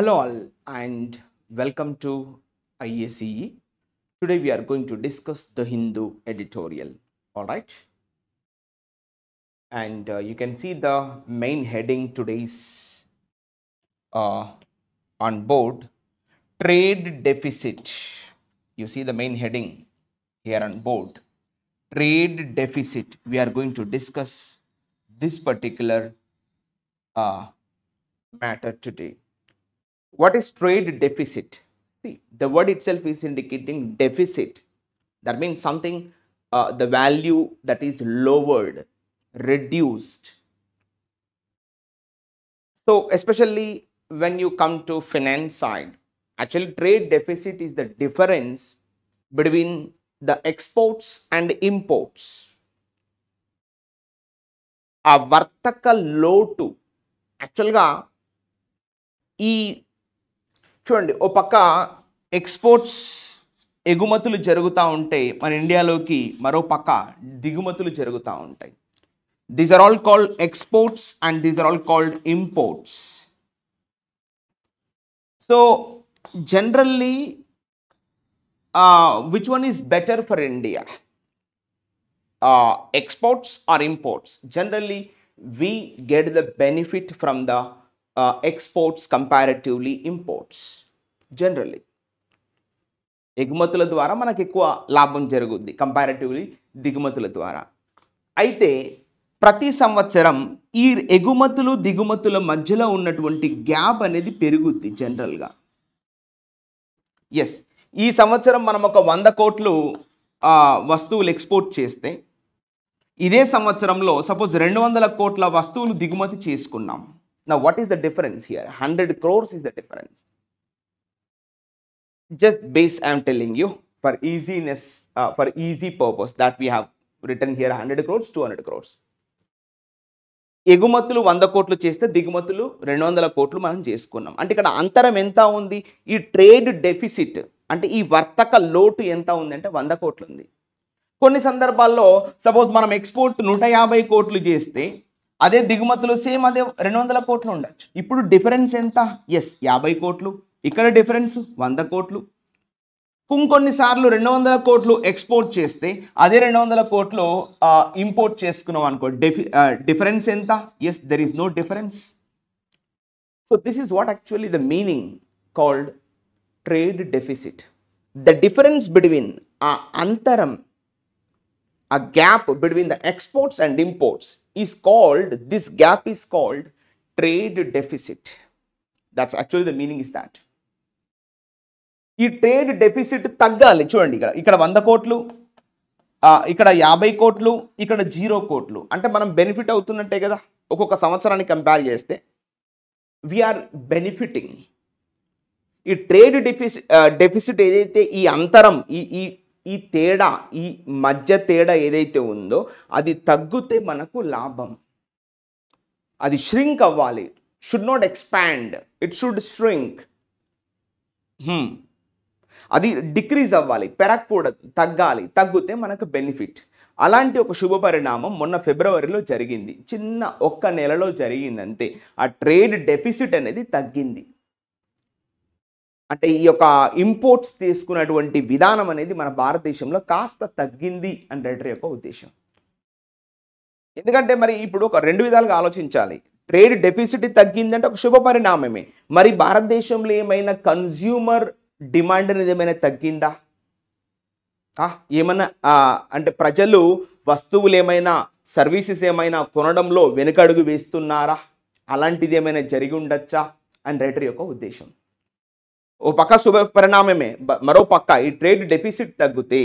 Hello all and welcome to IACE. Today we are going to discuss the Hindu editorial. All right. And you can see the main heading today's on board, trade deficit. You see the main heading here on board, trade deficit. We are going to discuss this particular matter today. What is trade deficit? See, the word itself is indicating deficit. That means something, the value that is lowered, reduced. So, especially when you come to finance side, actually trade deficit is the difference between the exports and imports. ఆ వర్తక లోటు యాక్చువల్గా ఈ చూడండి, ఓ పక్క exports ఎగుమతులు జరుగుతూ ఉంటాయి మన ఇండియాలోకి, మరో పక్క దిగుమతులు జరుగుతూ ఉంటాయి. These are all called exports and these are all called imports. So generally which one is better for India, exports or imports? Generally we get the benefit from the exports comparatively imports. Generally ఎగుమతుల ద్వారా మనకు ఎక్కువ లాభం జరుగుద్ది comparatively దిగుమతుల ద్వారా. అయితే ప్రతి సంవత్సరం ఈ ఎగుమతులు దిగుమతుల మధ్యలో ఉన్నటువంటి గ్యాప్ అనేది పెరుగుద్ది జనరల్గా. ఎస్, ఈ సంవత్సరం మనం ఒక 100 కోట్లు వస్తువులు ఎక్స్పోర్ట్ చేస్తే, ఇదే సంవత్సరంలో సపోజ్ 200 కోట్ల వస్తువులు దిగుమతి చేసుకున్నాం. Now what is the difference here? 100 crores is the difference. Just base I am telling you for easiness, for easy purpose that we have written here 100 crores, 200 crores. ఎగుమతులు 100 కోట్లు చేస్తే దిగుమతులు 200 కోట్లు మనం చేసుకున్నాం. అంటే ఇక్కడ అంతరం ఎంత ఉంది? ఈ ట్రేడ్ డెఫిసిట్ అంటే ఈ వర్తక లోటు ఎంత ఉంది అంటే 100 కోట్లు ఉంది. కొన్ని సందర్భాల్లో సపోజ్ మనం ఎక్స్పోర్ట్ 150 కోట్లు చేస్తే అదే దిగుమతులు సేమ్ అదే 200 కోట్లు ఉండొచ్చు. ఇప్పుడు డిఫరెన్స్ ఎంత? ఎస్, 50 కోట్లు. ఇక్కడ డిఫరెన్స్ 100 కోట్లు. కొన్నిసార్లు 200 కోట్లు ఎక్స్పోర్ట్ చేస్తే అదే 200 కోట్లు ఇంపోర్ట్ చేసుకున్నాం అనుకో, డిఫరెన్స్ ఎంత? Yes, there is no difference. So this is what actually the meaning called trade deficit. The difference between antaram, a gap between the exports and imports is called, this gap is called trade deficit. That's actually the meaning is that. ఈ trade deficit తగ్గాలి. చూడండి, ఇక్కడ 100 కోట్లు, ఇక్కడ 50 కోట్లు, ఇక్కడ 0 కోట్లు. అంటే మనం బెనిఫిట్ అవుతున్నట్టే కదా. ఒక్కొక్క సంవత్సరాన్ని కంపేర్ చేస్తే వీఆర్ బెనిఫిటింగ్. ఈ ట్రేడ్ డెఫిసిట్ ఏదైతే ఈ అంతరం, ఈ తేడా, ఈ మధ్య తేడా ఏదైతే ఉందో అది తగ్గితే మనకు లాభం. అది ష్రింక్ అవ్వాలి. Should not expand, it should shrink. అది డిక్రీజ్ అవ్వాలి, పెరగకూడదు, తగ్గాలి. తగ్గితే మనకు బెనిఫిట్. అలాంటి ఒక శుభ పరిణామం మొన్న ఫిబ్రవరిలో జరిగింది. చిన్న ఒక్క నెలలో జరిగింది అంతే. ఆ ట్రేడ్ డెఫిసిట్ అనేది తగ్గింది. అంటే ఈ యొక్క ఇంపోర్ట్స్ తీసుకున్నటువంటి విధానం అనేది మన భారతదేశంలో కాస్త తగ్గింది అని రైటర్ యొక్క ఉద్దేశం. ఎందుకంటే మరి ఇప్పుడు ఒక 2 విధాలుగా ఆలోచించాలి. ట్రేడ్ డెఫిసిట్ తగ్గిందంటే ఒక శుభ పరిణామమే. మరి భారతదేశంలో ఏమైనా కన్జ్యూమర్ డిమాండ్ అనేది ఏమైనా తగ్గిందా? ఏమన్నా అంటే ప్రజలు వస్తువులు ఏమైనా, సర్వీసెస్ ఏమైనా కొనడంలో వెనుకడుగు వేస్తున్నారా? అలాంటిది ఏమైనా జరిగి ఉండొచ్చా అని రైటర్ యొక్క ఉద్దేశం. ఓ పక్క శుభ పరిణామమే, మరో పక్క ఈ ట్రేడ్ డెఫిసిట్ తగ్గితే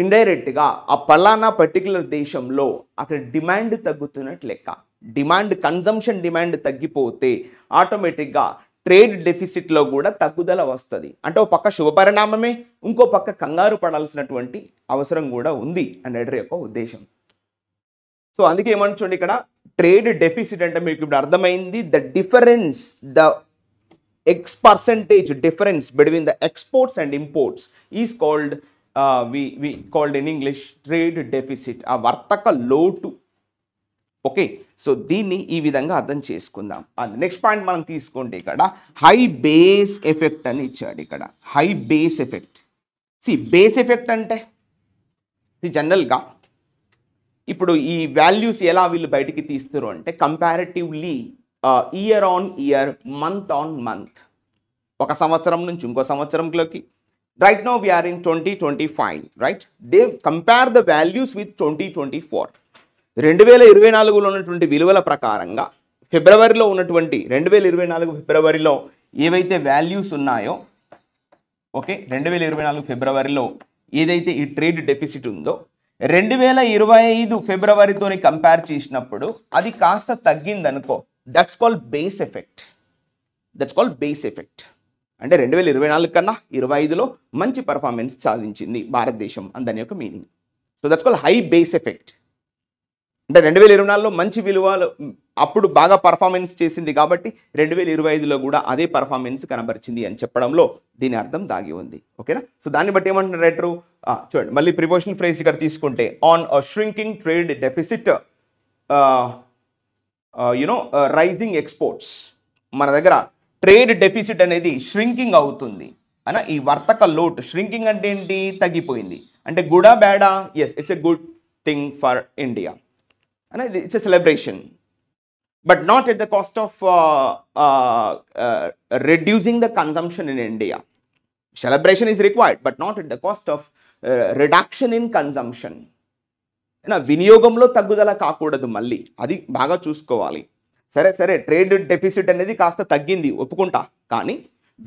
ఇండైరెక్ట్గా ఆ పలానా పర్టికులర్ దేశంలో అక్కడ డిమాండ్ తగ్గుతున్నట్టు లెక్క. డిమాండ్, కన్జంప్షన్ డిమాండ్ తగ్గిపోతే ఆటోమేటిక్గా ట్రేడ్ డెఫిసిట్లో కూడా తగ్గుదల వస్తుంది. అంటే ఒక పక్క శుభ పరిణామమే, ఇంకో పక్క కంగారు పడాల్సినటువంటి అవసరం కూడా ఉంది అని రైటర్ యొక్క ఉద్దేశం. సో అందుకే ఏమని చూడండి, ఇక్కడ ట్రేడ్ డెఫిసిట్ అంటే మీకు ఇప్పుడు అర్థమైంది. The difference, the X percentage difference between the exports and imports is called, we called in English trade deficit. ఆ వర్తక లోటు ఓకే, సో దీన్ని ఈ విధంగా అర్థం చేసుకుందాం. అండ్ నెక్స్ట్ పాయింట్ మనం తీసుకుంటే ఇక్కడ హై బేస్ ఎఫెక్ట్ అని ఇచ్చాడు. ఇక్కడ high base effect. Base effect అంటే జనరల్గా ఇప్పుడు ఈ వాల్యూస్ ఎలా వీళ్ళు బయటికి తీస్తారు అంటే comparatively year on year, month on month, ఒక సంవత్సరం నుంచి ఇంకో సంవత్సరంలోకి. Right now we are in 2025, right? They compare the values with 2024. 2024లో ఉన్నటువంటి విలువల ప్రకారంగా ఫిబ్రవరిలో ఉన్నటువంటి 2024 ఫిబ్రవరిలో ఏవైతే వాల్యూస్ ఉన్నాయో, ఓకే, 2024 ఫిబ్రవరిలో ఏదైతే ఈ ట్రేడ్ డెఫిసిట్ ఉందో 2025 ఫిబ్రవరితోని కంపేర్ చేసినప్పుడు అది కాస్త తగ్గిందనుకో, that's called base effect. That's called base effect. అంటే 2024 కన్నా 25లో మంచి పర్ఫార్మెన్స్ సాధించింది భారతదేశం అందని యొక్క meaning. So that's called high base effect. అంటే 2024లో మంచి విలువలు అప్పుడు బాగా పర్ఫార్మెన్స్ చేసింది కాబట్టి 2025లో కూడా అదే పర్ఫార్మెన్స్ కనబరిచింది అని చెప్పడంలో దీని అర్థం దాగి ఉంది. ఓకేనా? సో దాన్ని బట్టి ఏమంటున్నారు రైటరు? చూడండి, మళ్ళీ ప్రిపోజిషనల్ ఫ్రేజ్ ఇక్కడ తీసుకుంటే on shrinking trade deficit rising exports. మన దగ్గర ట్రేడ్ డెఫిసిట్ అనేది ష్రింకింగ్ అవుతుంది అన్న. ఈ వర్తక లోటు ష్రింకింగ్ అంటే ఏంటి? తగ్గిపోయింది. అంటే గుడా బ్యాడా? Yes, it's a good thing for India అనేది. It's a celebration, but not at the cost of reducing the consumption in India. Celebration is required, but not at the cost of reduction in consumption. వినియోగంలో తగ్గుదల కాకూడదు, మళ్ళీ అది బాగా చూసుకోవాలి. సరే trade deficit అనేది కాస్త తగ్గింది ఒప్పుకుంటా, కానీ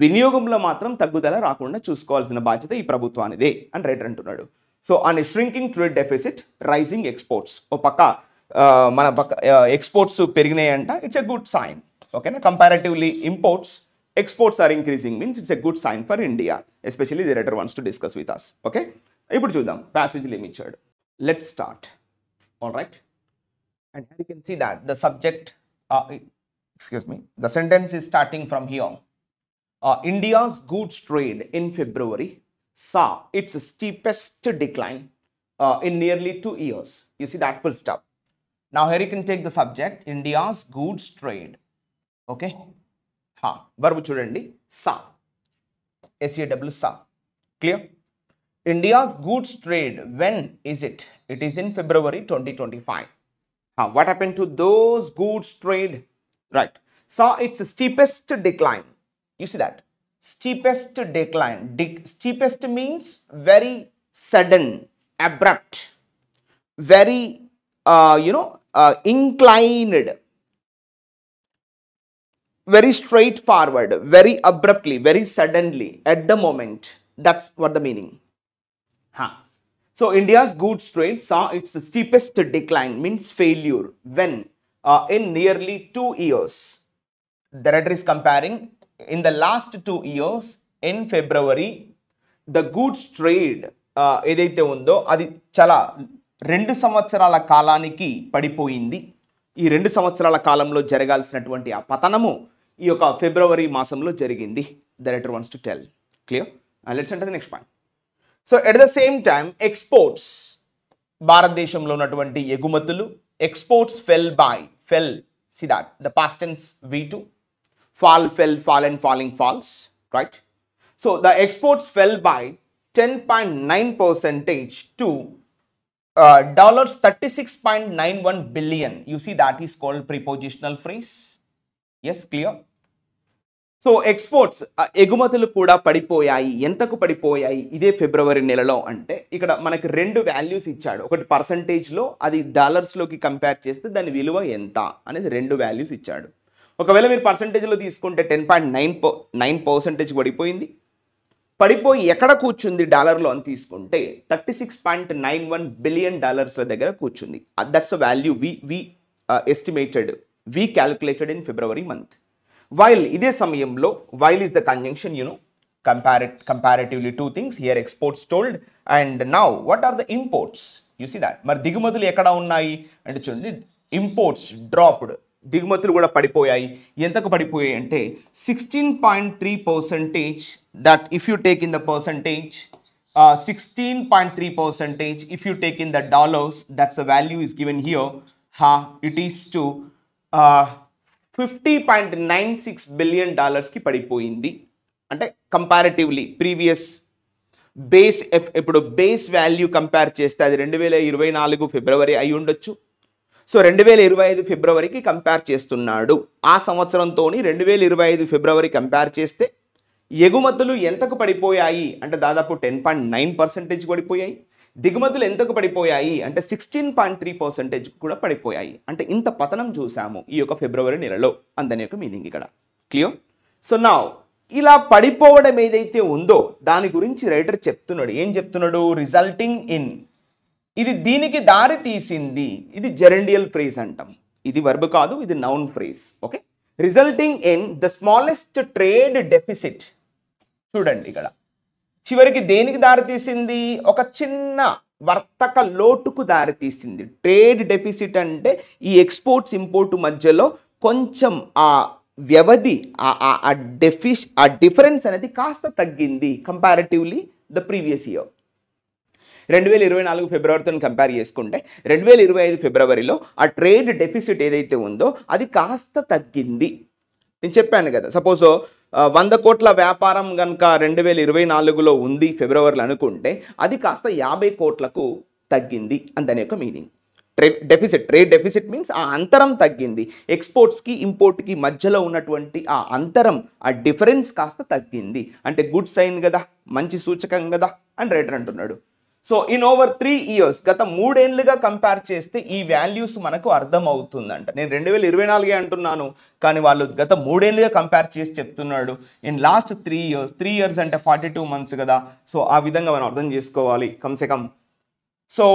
వినియోగంలో మాత్రం తగ్గుదల రాకుండా చూసుకోవాల్సిన బాధ్యత ఈ ప్రభుత్వానిదే అని రైటర్ అంటున్నాడు. So on a shrinking trade deficit rising exports. ఓ పక్క మన పక్క ఎక్స్పోర్ట్స్ పెరిగినాయంట, ఇట్స్ ఎ గుడ్ సైన్. ఓకేనా? Comparatively imports, exports are increasing means it's a good sign for India, especially the writer wants to discuss with us. Okay, ఇప్పుడు చూద్దాం passage లో ఏమి ఇచ్చాడు. Let's start. All right, and here you can see that the subject the sentence is starting from here. India's goods trade in February saw its steepest decline in nearly 2 years. You see that full stop. Now here you can take the subject India's goods trade. Okay, verb చూడండి, sa, SAW, sa. Clear? India's goods trade, when is it? It is in February 2025. What happened to those goods trade? Right, saw its steepest decline. You see that? Steepest decline. Steepest means very sudden, abrupt, very inclined, very straightforward, very abruptly, very suddenly, at the moment. That's what the meaning. So India's goods trade saw its steepest decline, means failure, when in nearly 2 years. The writer is comparing in the last 2 years in February the goods trade ఏదైతే ఉందో అది చాలా 2 సంవత్సరాల కాలానికి పడిపోయింది. ఈ 2 సంవత్సరాల కాలంలో జరగాల్సినటువంటి ఆ పతనము ఈ యొక్క ఫిబ్రవరి మాసంలో జరిగింది. The writer wants to tell. Clear? Let's enter the next point. So at the same time exports, భారతదేశంలో ఉన్నటువంటి ఎగుమతులు, exports fell, see that the past tense V2, fall, fell, fallen, falling, falls, right? So the exports fell by 10.9% to $36.91 billion. You see that is called prepositional phrase. Yes, clear? So exports, ఎగుమతులు కూడా పడిపోయాయి. ఎంతకు పడిపోయాయి ఇదే ఫిబ్రవరి నెలలో అంటే ఇక్కడ మనకి 2 వాల్యూస్ ఇచ్చాడు. ఒకటి పర్సంటేజ్లో, అది డాలర్స్లోకి కంపేర్ చేస్తే దాని విలువ ఎంత అనేది 2 వాల్యూస్ ఇచ్చాడు. ఒకవేళ మీరు పర్సంటేజ్లో తీసుకుంటే 10.9% పడిపోయింది. పడిపోయి ఎక్కడ కూర్చుంది డాలర్లో అని తీసుకుంటే $36.91 బిలియన్ దగ్గర కూర్చుంది. That's a value we estimated, we calculated in February month. While ఇదే సమయంలో, while is the conjunction, comparatively 2 things. Here exports told, and now what are the imports? You see that. మరి దిగుమతులు ఎక్కడ ఉన్నాయి అంటే చూడండి, ఇంపోర్ట్స్ డ్రాప్డ్, దిగుమతులు కూడా పడిపోయాయి. ఎంతకు పడిపోయాయి అంటే 16.3%. That if you take in the percentage 16.3%, if you take in the dollars, that's a value is given here. It is to $50.96 billion కి పడిపోయింది. అంటే కంపారిటివ్లీ ప్రీవియస్ ఇప్పుడు బేస్ వాల్యూ కంపేర్ చేస్తే అది 2024 ఫిబ్రవరి అయి ఉండొచ్చు. సో 2025 ఫిబ్రవరికి కంపేర్ చేస్తున్నాడు. ఆ సంవత్సరంతో 2025 ఫిబ్రవరి కంపేర్ చేస్తే ఎగుమతులు ఎంతకు పడిపోయాయి అంటే దాదాపు 10.9% పడిపోయాయి. దిగుమతులు ఎంతకు పడిపోయాయి అంటే 16.3% కూడా పడిపోయాయి. అంటే ఇంత పతనం చూసాము ఈ యొక్క ఫిబ్రవరి నెలలో అందని యొక్క మీనింగ్ ఇక్కడ. క్లియర్? సో నౌ ఇలా పడిపోవడం ఏదైతే ఉందో దాని గురించి రైటర్ చెప్తున్నాడు. ఏం చెప్తున్నాడు? రిజల్టింగ్ ఇన్, ఇది దీనికి దారి తీసింది. ఇది జెరెండియల్ ఫ్రేజ్ అంటాం. ఇది వర్బ్ కాదు, ఇది noun phrase. Okay, resulting in the smallest trade deficit. చూడండి ఇక్కడ చివరికి దేనికి దారితీసింది? ఒక చిన్న వర్తక లోటుకు దారితీసింది. ట్రేడ్ డెఫిసిట్ అంటే ఈ ఎక్స్పోర్ట్స్ ఇంపోర్ట్ మధ్యలో కొంచెం ఆ వ్యవధి, ఆ డిఫరెన్స్ అనేది కాస్త తగ్గింది కంపారిటివ్లీ ద ప్రీవియస్ ఇయర్. 2024 ఫిబ్రవరితో కంపేర్ చేసుకుంటే 2025 ఫిబ్రవరిలో ఆ ట్రేడ్ డెఫిసిట్ ఏదైతే ఉందో అది కాస్త తగ్గింది. నేను చెప్పాను కదా, సపోజ్ 100 కోట్ల వ్యాపారం కనుక 2024లో ఉంది ఫిబ్రవరిలో అనుకుంటే అది కాస్త 50 కోట్లకు తగ్గింది అంతనే యొక్క మీనింగ్. ట్రేడ్ డెఫిసిట్ మీన్స్ ఆ అంతరం తగ్గింది. ఎక్స్పోర్ట్స్కి ఇంపోర్ట్కి మధ్యలో ఉన్నటువంటి ఆ అంతరం, ఆ డిఫరెన్స్ కాస్త తగ్గింది. అంటే గుడ్ సైన్ కదా, మంచి సూచకం కదా అని రైటర్ అంటున్నాడు. సో ఇన్ ఓవర్ 3 years, గత 3 ఏళ్ళుగా కంపేర్ చేస్తే ఈ వాల్యూస్ మనకు అర్థం అవుతుందంట. నేను 2024 అంటున్నాను కానీ వాళ్ళు గత 3 ఏళ్ళుగా కంపేర్ చేసి చెప్తున్నాడు. ఇన్ లాస్ట్ 3 years, 3 years అంటే 42 months కదా. సో ఆ విధంగా మనం అర్థం చేసుకోవాలి కమ్సే కమ్. సో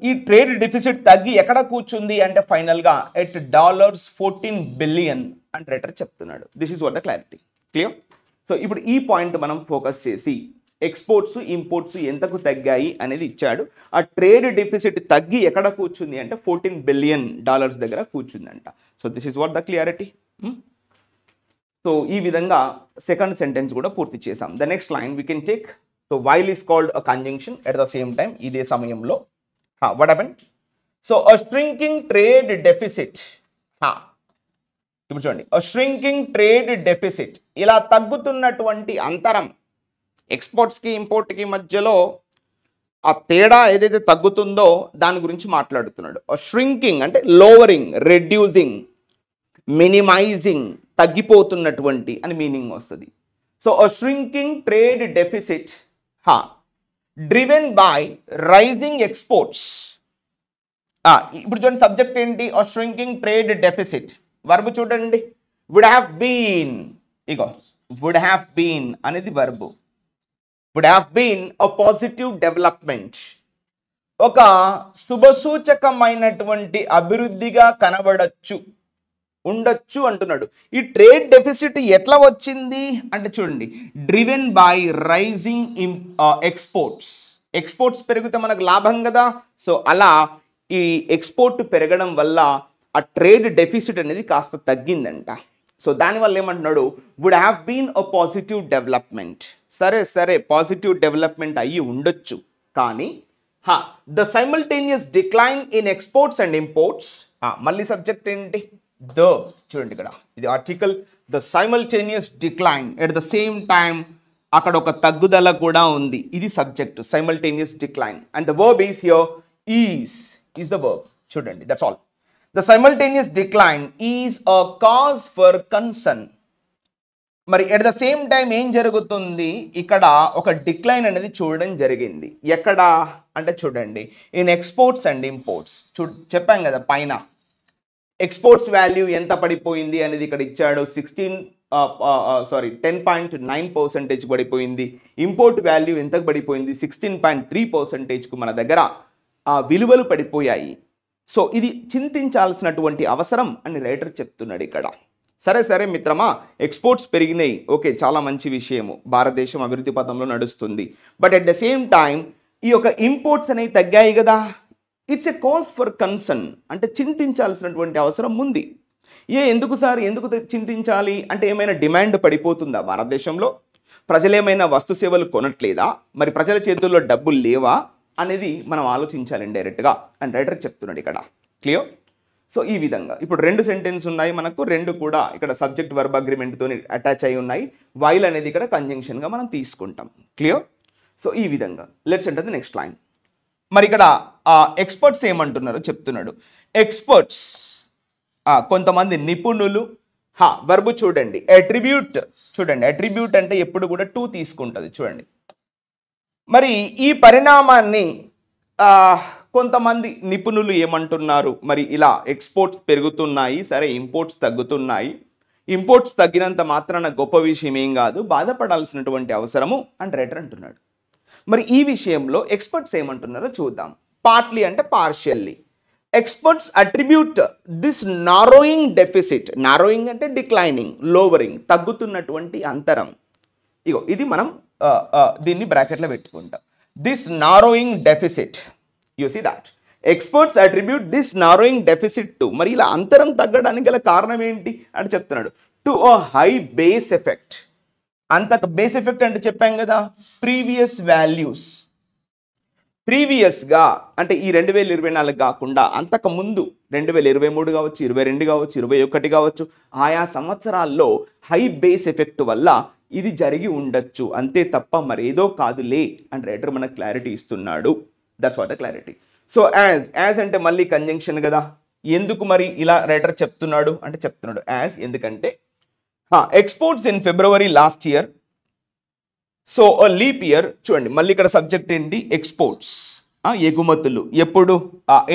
ఈ ట్రేడ్ డెఫిసిట్ తగ్గి ఎక్కడ కూర్చుంది అంటే ఫైనల్గా ఎట్ $14 బిలియన్ అని రైటర్ చెప్తున్నాడు. This is what the clarity. Clear? So ఇప్పుడు ఈ పాయింట్ మనం ఫోకస్ చేసి ఎక్స్పోర్ట్స్ ఇంపోర్ట్స్ ఎంతకు తగ్గాయి అనేది ఇచ్చాడు. ఆ ట్రేడ్ డెఫిసిట్ తగ్గి ఎక్కడ కూర్చుంది అంటే $14 బిలియన్ దగ్గర కూర్చుందంట. So this is what the clarity. So ఈ విధంగా సెకండ్ సెంటెన్స్ కూడా పూర్తి చేసాం. The next line we can take. So while is called a conjunction at the same time. ఇదే సమయంలో what happen? So a shrinking trade deficit. ఇప్పుడు చూడండి, అ shrinking trade deficit, ఇలా తగ్గుతున్నటువంటి అంతరం, ఎక్స్పోర్ట్స్కి ఇంపోర్ట్కి మధ్యలో ఆ తేడా ఏదైతే తగ్గుతుందో దాని గురించి మాట్లాడుతున్నాడు. ష్రింకింగ్ అంటే లోవరింగ్, రెడ్యూసింగ్, మినిమైజింగ్, తగ్గిపోతున్నటువంటి అని మీనింగ్ వస్తుంది. So shrinking trade deficit driven by rising exports. ఇప్పుడు చూడండి సబ్జెక్ట్ ఏంటి? Shrinking trade deficit. వర్బ్ చూడండి, వుడ్ హ్యావ్ బీన్. ఇగో వుడ్ హ్యావ్ బీన్ అనేది verb. would have been a positive development, ఒక శుభసూచకమైనటువంటి అభివృద్ధిగా కనబడచ్చు, ఉండొచ్చు అంటున్నాడు. ఈ ట్రేడ్ డెఫిసిట్ ఎట్లా వచ్చింది అంటే చూడండి, driven by rising exports. Exports పెరిగితే మనకు లాభం కదా. సో అలా ఈ ఎక్స్పోర్ట్ పెరగడం వల్ల ఆ ట్రేడ్ డెఫిసిట్ అనేది కాస్త తగ్గిందంట. సో దానివల్ల ఏమంటున్నాడు? Would have been a positive development. సరే పాజిటివ్ డెవలప్మెంట్ అయ్యి ఉండొచ్చు కానీ the simultaneous decline in exports and imports. మళ్ళీ సబ్జెక్ట్ ఏంటి? ద. చూడండి ఇక్కడ ఇది article. The simultaneous decline at the same time, అక్కడ ఒక తగ్గుదల కూడా ఉంది. ఇది subject, simultaneous decline. And the verb is here is the verb. చూడండి, that's all. The simultaneous decline is a cause for concern. మరి ఎట్ ద సేమ్ టైం ఏం జరుగుతుంది? ఇక్కడ ఒక డిక్లైన్ అనేది చూడడం జరిగింది. ఎక్కడ అంటే చూడండి, ఇన్ ఎక్స్పోర్ట్స్ అండ్ ఇంపోర్ట్స్. చెప్పాం కదా పైన, ఎక్స్పోర్ట్స్ వాల్యూ ఎంత పడిపోయింది అనేది ఇక్కడ ఇచ్చాడు. 10.9% పడిపోయింది. ఇంపోర్ట్ వాల్యూ ఎంతకు పడిపోయింది? 16.3%కు మన దగ్గర ఆ విలువలు పడిపోయాయి. సో ఇది చింతించాల్సినటువంటి అవసరం అని రైటర్ చెప్తున్నాడు ఇక్కడ. సరే మిత్రమా, ఎక్స్పోర్ట్స్ పెరిగినాయి, ఓకే, చాలా మంచి విషయము, భారతదేశం అభివృద్ధి పథంలో నడుస్తుంది. But at the same time ఈ యొక్క ఇంపోర్ట్స్ అనేవి తగ్గాయి కదా. It's a cause for concern, అంటే చింతించాల్సినటువంటి అవసరం ఉంది. ఎందుకు సార్, ఎందుకు చింతించాలి అంటే ఏమైనా డిమాండ్ పడిపోతుందా భారతదేశంలో? ప్రజలేమైనా వస్తు సేవలు కొనట్లేదా? మరి ప్రజల చేతుల్లో డబ్బులు లేవా అనేది మనం ఆలోచించాలి ఇండైరెక్ట్గా అని రైటర్ చెప్తున్నాడు ఇక్కడ. క్లియర్? సో ఈ విధంగా ఇప్పుడు రెండు సెంటెన్స్ ఉన్నాయి మనకు, రెండు కూడా ఇక్కడ సబ్జెక్ట్ వర్బ్ అగ్రిమెంట్తో అటాచ్ అయి ఉన్నాయి. వైల్ అనేది ఇక్కడ కంజంక్షన్గా మనం తీసుకుంటాం. క్లియర్? సో ఈ విధంగా let's enter the next line. మరి ఇక్కడ ఎక్స్పర్ట్స్ ఏమంటున్నారో చెప్తున్నాడు. ఎక్స్పర్ట్స్ కొంతమంది నిపుణులు. వర్బ్ చూడండి, అట్రిబ్యూట్ చూడండి. అట్రిబ్యూట్ అంటే ఎప్పుడు కూడా టు తీసుకుంటుంది చూడండి. మరి ఈ పరిణామాన్ని కొంతమంది నిపుణులు ఏమంటున్నారు, మరి ఇలా ఎక్స్పోర్ట్స్ పెరుగుతున్నాయి, సరే ఇంపోర్ట్స్ తగ్గుతున్నాయి, ఇంపోర్ట్స్ తగ్గినంత మాత్రాన గొప్ప విషయం ఏం కాదు, బాధపడాల్సినటువంటి అవసరము అని రైటర్ అంటున్నాడు. మరి ఈ విషయంలో ఎక్స్పర్ట్స్ ఏమంటున్నారో చూద్దాం. పార్ట్లీ అంటే partially. Experts attribute this narrowing deficit. Narrowing అంటే డిక్లైనింగ్, లోవరింగ్, తగ్గుతున్నటువంటి అంతరం. ఇగో ఇది మనం దీన్ని బ్రాకెట్లో పెట్టుకుంటాం. This narrowing deficit, you see that experts attribute this narrowing deficit to. మరి ఇలా అంతరం తగ్గడానికి గల కారణం ఏంటి అని చెప్తున్నాడు. To a high base effect. అంత బేస్ ఎఫెక్ట్ అంటే చెప్పాం కదా, ప్రీవియస్ వాల్యూస్. ప్రీవియస్గా అంటే ఈ 2024 కాకుండా అంతకు ముందు 2023 కావచ్చు, 22 కావచ్చు, 21 కావచ్చు, ఆయా సంవత్సరాల్లో హై బేస్ ఎఫెక్ట్ వల్ల ఇది జరిగి ఉండొచ్చు, అంతే తప్ప మరేదో కాదులే అని రైటర్ మనకు క్లారిటీ ఇస్తున్నాడు. That's what the clarity. So as అంటే మళ్ళీ కంజంక్షన్ కదా. ఎందుకు మరి ఇలా రైటర్ చెప్తున్నాడు అంటే చెప్తున్నాడు యాజ్ ఎందుకంటే exports in February last year, so leap year. చూడండి మళ్ళీ ఇక్కడ సబ్జెక్ట్ ఏంటి, ఎక్స్పోర్ట్స్, ఎగుమతులు. ఎప్పుడు?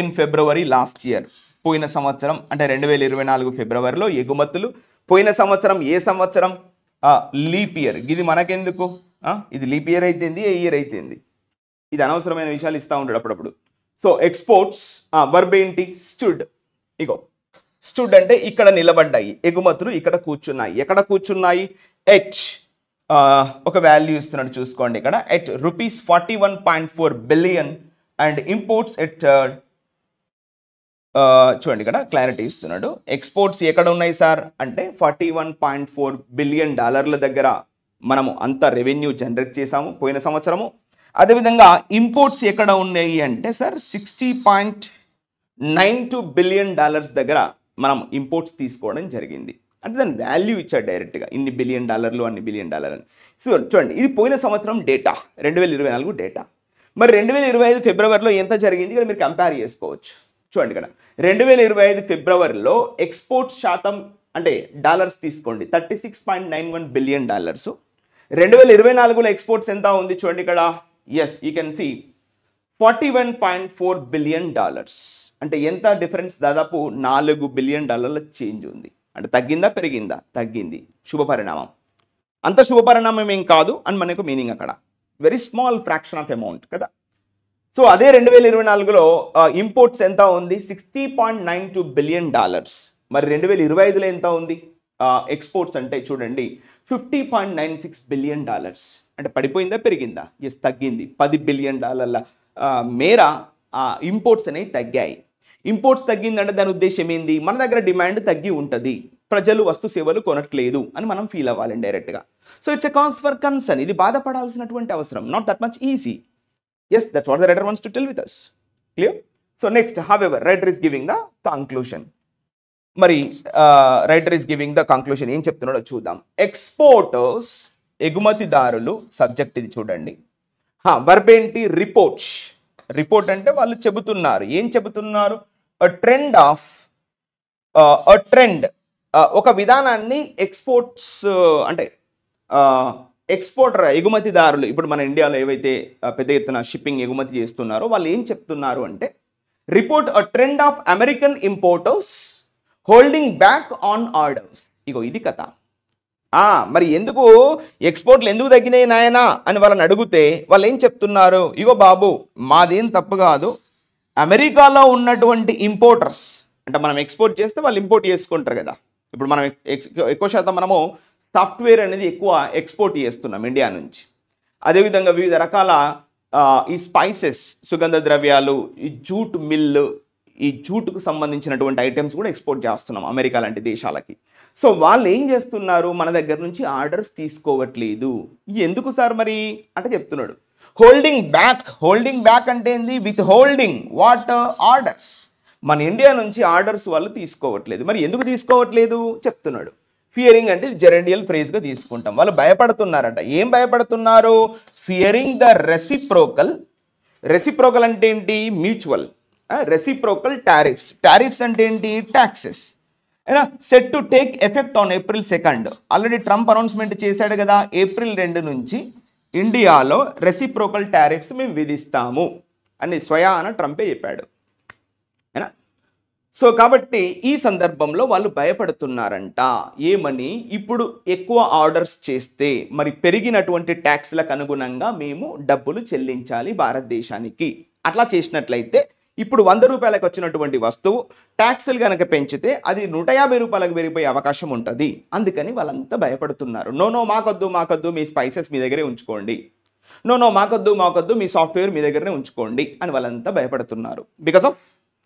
ఇన్ ఫిబ్రవరి లాస్ట్ ఇయర్, పోయిన సంవత్సరం అంటే 2024 ఫిబ్రవరిలో ఎగుమతులు. పోయిన సంవత్సరం ఏ సంవత్సరం? Leap year. ఇది మనకెందుకు, ఇది లీప్ ఇయర్ అయితేంది, ఏ ఇయర్ అయితేంది, ఇది అనవసరమైన విషయాలు ఇస్తూ ఉంటాడు అప్పుడప్పుడు. సో ఎక్స్పోర్ట్స్ వర్బ్ ఏంటి, స్టుడ్. ఇగో స్టుడ్ అంటే ఇక్కడ నిలబడ్డాయి, ఎగుమతులు ఇక్కడ కూర్చున్నాయి. ఎక్కడ కూర్చున్నాయి? ఎట్ ఒక వాల్యూ ఇస్తున్నాడు చూసుకోండి ఇక్కడ, at rupees 41.4 billion and imports at చూడండి ఇక్కడ క్లారిటీ ఇస్తున్నాడు. ఎక్స్పోర్ట్స్ ఎక్కడ ఉన్నాయి సార్ అంటే 41.4 బిలియన్ డాలర్ల దగ్గర మనము అంత రెవెన్యూ జనరేట్ చేసాము పోయిన సంవత్సరము. అదేవిధంగా ఇంపోర్ట్స్ ఎక్కడ ఉన్నాయి అంటే సార్ 60.92 బిలియన్ డాలర్స్ దగ్గర మనం ఇంపోర్ట్స్ తీసుకోవడం జరిగింది. అంటే దాని వాల్యూ ఇచ్చాడు డైరెక్ట్గా, ఇన్ని బిలియన్ డాలర్లు అన్ని బిలియన్ డాలర్ అని. సో చూడండి ఇది పోయిన సంవత్సరం డేటా, 2024 డేటా. మరి 2025 ఫిబ్రవరిలో ఎంత జరిగింది ఇక్కడ మీరు కంపేర్ చేసుకోవచ్చు. చూడండి ఇక్కడ 2025 ఫిబ్రవరిలో ఎక్స్పోర్ట్స్ శాతం అంటే డాలర్స్ తీసుకోండి 36.91 బిలియన్ డాలర్స్. 2024లో ఎక్స్పోర్ట్స్ ఎంత ఉంది చూడండి ఇక్కడ, yes you can see 41.4 billion dollars. అంటే ఎంత డిఫరెన్స్? దాదాపు 4 బిలియన్ డాలర్ల చేంజ్ ఉంది. అంటే తగ్గిందా పెరిగిందా? తగ్గింది. శుభపరిణామం. అంత శుభపరిణామం ఏం కాదు అని మనకు మీనింగ్ అక్కడ, very small fraction of amount కదా. సో అదే 2024లో ఇంపోర్ట్స్ ఎంత ఉంది? 60.92 బిలియన్ డాలర్స్. మరి 2025లో ఎంత ఉంది ఎక్స్పోర్ట్స్ అంటే చూడండి 50.96 బిలియన్ డాలర్స్. అంటే పడిపోయిందా పెరిగిందా? ఎస్ తగ్గింది. 10 బిలియన్ డాలర్ల మేర ఇంపోర్ట్స్ అనేవి తగ్గాయి. ఇంపోర్ట్స్ తగ్గిందంటే దాని ఉద్దేశం ఏంది? మన దగ్గర డిమాండ్ తగ్గి ఉంటుంది, ప్రజలు వస్తు సేవలు కొనట్లేదు అని మనం ఫీల్ అవ్వాలి డైరెక్ట్గా. So it's a cause for concern. ఇది బాధపడాల్సినటువంటి అవసరం, not that much easy. Yes that's what the writer wants to tell with us. Clear? So next however writer is giving the conclusion. మరి writer is giving the conclusion ఏం చెప్తున్నాడో చూద్దాం. Exporters ఎగుమతిదారులు, subject ఇది చూడండి. Verb ఏంటి? Reports. Report అంటే వాళ్ళు చెబుతున్నారు. ఏం చెబుతున్నారు? ట్రెండ్ ఒక విధానాన్ని ఎక్స్పోర్ట్స్ అంటే ఎక్స్పోర్టర్ ఎగుమతిదారులు, ఇప్పుడు మన ఇండియాలో ఏవైతే పెద్ద ఎత్తున షిప్పింగ్ ఎగుమతి చేస్తున్నారో వాళ్ళు ఏం చెప్తున్నారు అంటే report a trend of American importers holding back on orders. ఇగో ఇది కథ. మరి ఎందుకు ఎక్స్పోర్ట్లు ఎందుకు తగ్గినాయి నాయనా అని వాళ్ళని అడిగితే వాళ్ళు ఏం చెప్తున్నారు? ఇగో బాబు మాదేం తప్పు కాదు, అమెరికాలో ఉన్నటువంటి ఇంపోర్టర్స్ అంటే మనం ఎక్స్పోర్ట్ చేస్తే వాళ్ళు ఇంపోర్ట్ చేసుకుంటారు కదా. ఇప్పుడు మనం ఎక్కువ శాతం మనము సాఫ్ట్వేర్ అనేది ఎక్కువ ఎక్స్పోర్ట్ చేస్తున్నాం ఇండియా నుంచి. అదేవిధంగా వివిధ రకాల ఈ స్పైసెస్, సుగంధ ద్రవ్యాలు, ఈ జూట్ మిల్లు, ఈ జూటుకు సంబంధించినటువంటి ఐటమ్స్ కూడా ఎక్స్పోర్ట్ చేస్తున్నాం అమెరికా లాంటి దేశాలకి. సో వాళ్ళు ఏం చేస్తున్నారు? మన దగ్గర నుంచి ఆర్డర్స్ తీసుకోవట్లేదు. ఎందుకు సార్ మరి అంటే చెప్తున్నాడు హోల్డింగ్ బ్యాక్. హోల్డింగ్ బ్యాక్ అంటే ఏంది? With holding what orders. మన ఇండియా నుంచి ఆర్డర్స్ వాళ్ళు తీసుకోవట్లేదు. మరి ఎందుకు తీసుకోవట్లేదు చెప్తున్నాడు. ఫియరింగ్ అంటే జెరెండియల్ ఫ్రేజ్గా తీసుకుంటాం. వాళ్ళు భయపడుతున్నారట. ఏం భయపడుతున్నారు? Fearing the reciprocal. రెసిప్రోకల్ అంటే ఏంటి? మ్యూచువల్. రెసిప్రోకల్ టారిఫ్స్ అంటే ఏంటి? ట్యాక్సెస్. అయినా set to take effect on April 2. Already Trump announcement చేశాడు కదా, April 2 నుంచి ఇండియాలో రెసిప్రోకల్ టారిఫ్స్ మేము విధిస్తాము అని స్వయాన ట్రంపే చెప్పాడు. అయినా సో కాబట్టి ఈ సందర్భంలో వాళ్ళు భయపడుతున్నారంట. ఏమని? ఇప్పుడు ఎక్కువ ఆర్డర్స్ చేస్తే మరి పెరిగినటువంటి ట్యాక్స్లకు అనుగుణంగా మేము డబ్బులు చెల్లించాలి భారతదేశానికి. అట్లా చేసినట్లయితే ఇప్పుడు 100 రూపాయలకు వచ్చినటువంటి వస్తువు ట్యాక్స్లు కనుక పెంచితే అది 150 రూపాయలకు పెరిగిపోయే అవకాశం ఉంటుంది. అందుకని వాళ్ళంతా భయపడుతున్నారు. నో మాకొద్దు, మీ స్పైసెస్ మీ దగ్గరే ఉంచుకోండి. నో మాకొద్దు, మీ సాఫ్ట్వేర్ మీ దగ్గరనే ఉంచుకోండి అని వాళ్ళంతా భయపడుతున్నారు. Because of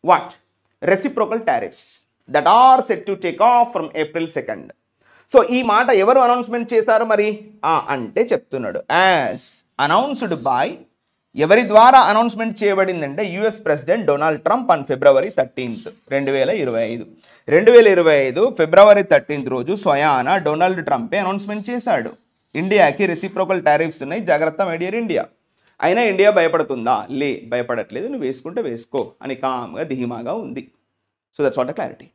what? Reciprocal tariffs that are set to take off from April 2. So ఈ మాట ఎవరు అనౌన్స్మెంట్ చేశారు మరి అంటే చెప్తున్నాడు, యాజ్ అనౌన్స్డ్ బై, ఎవరి ద్వారా అనౌన్స్మెంట్ చేయబడిందంటే US president Donald Trump on February 13, 2025. 2025 February 13 రోజు స్వయాన డొనాల్డ్ ట్రంపే అనౌన్స్మెంట్ చేశాడు, ఇండియాకి రెసిప్రోకల్ టారిఫ్స్ ఉన్నాయి, జాగ్రత్త మై డియర్ ఇండియా. అయినా ఇండియా భయపడుతుందా? భయపడట్లేదు, నువ్వు వేసుకుంటే వేసుకో అని కామ్గా ధీమాగా ఉంది. So that's what the clarity.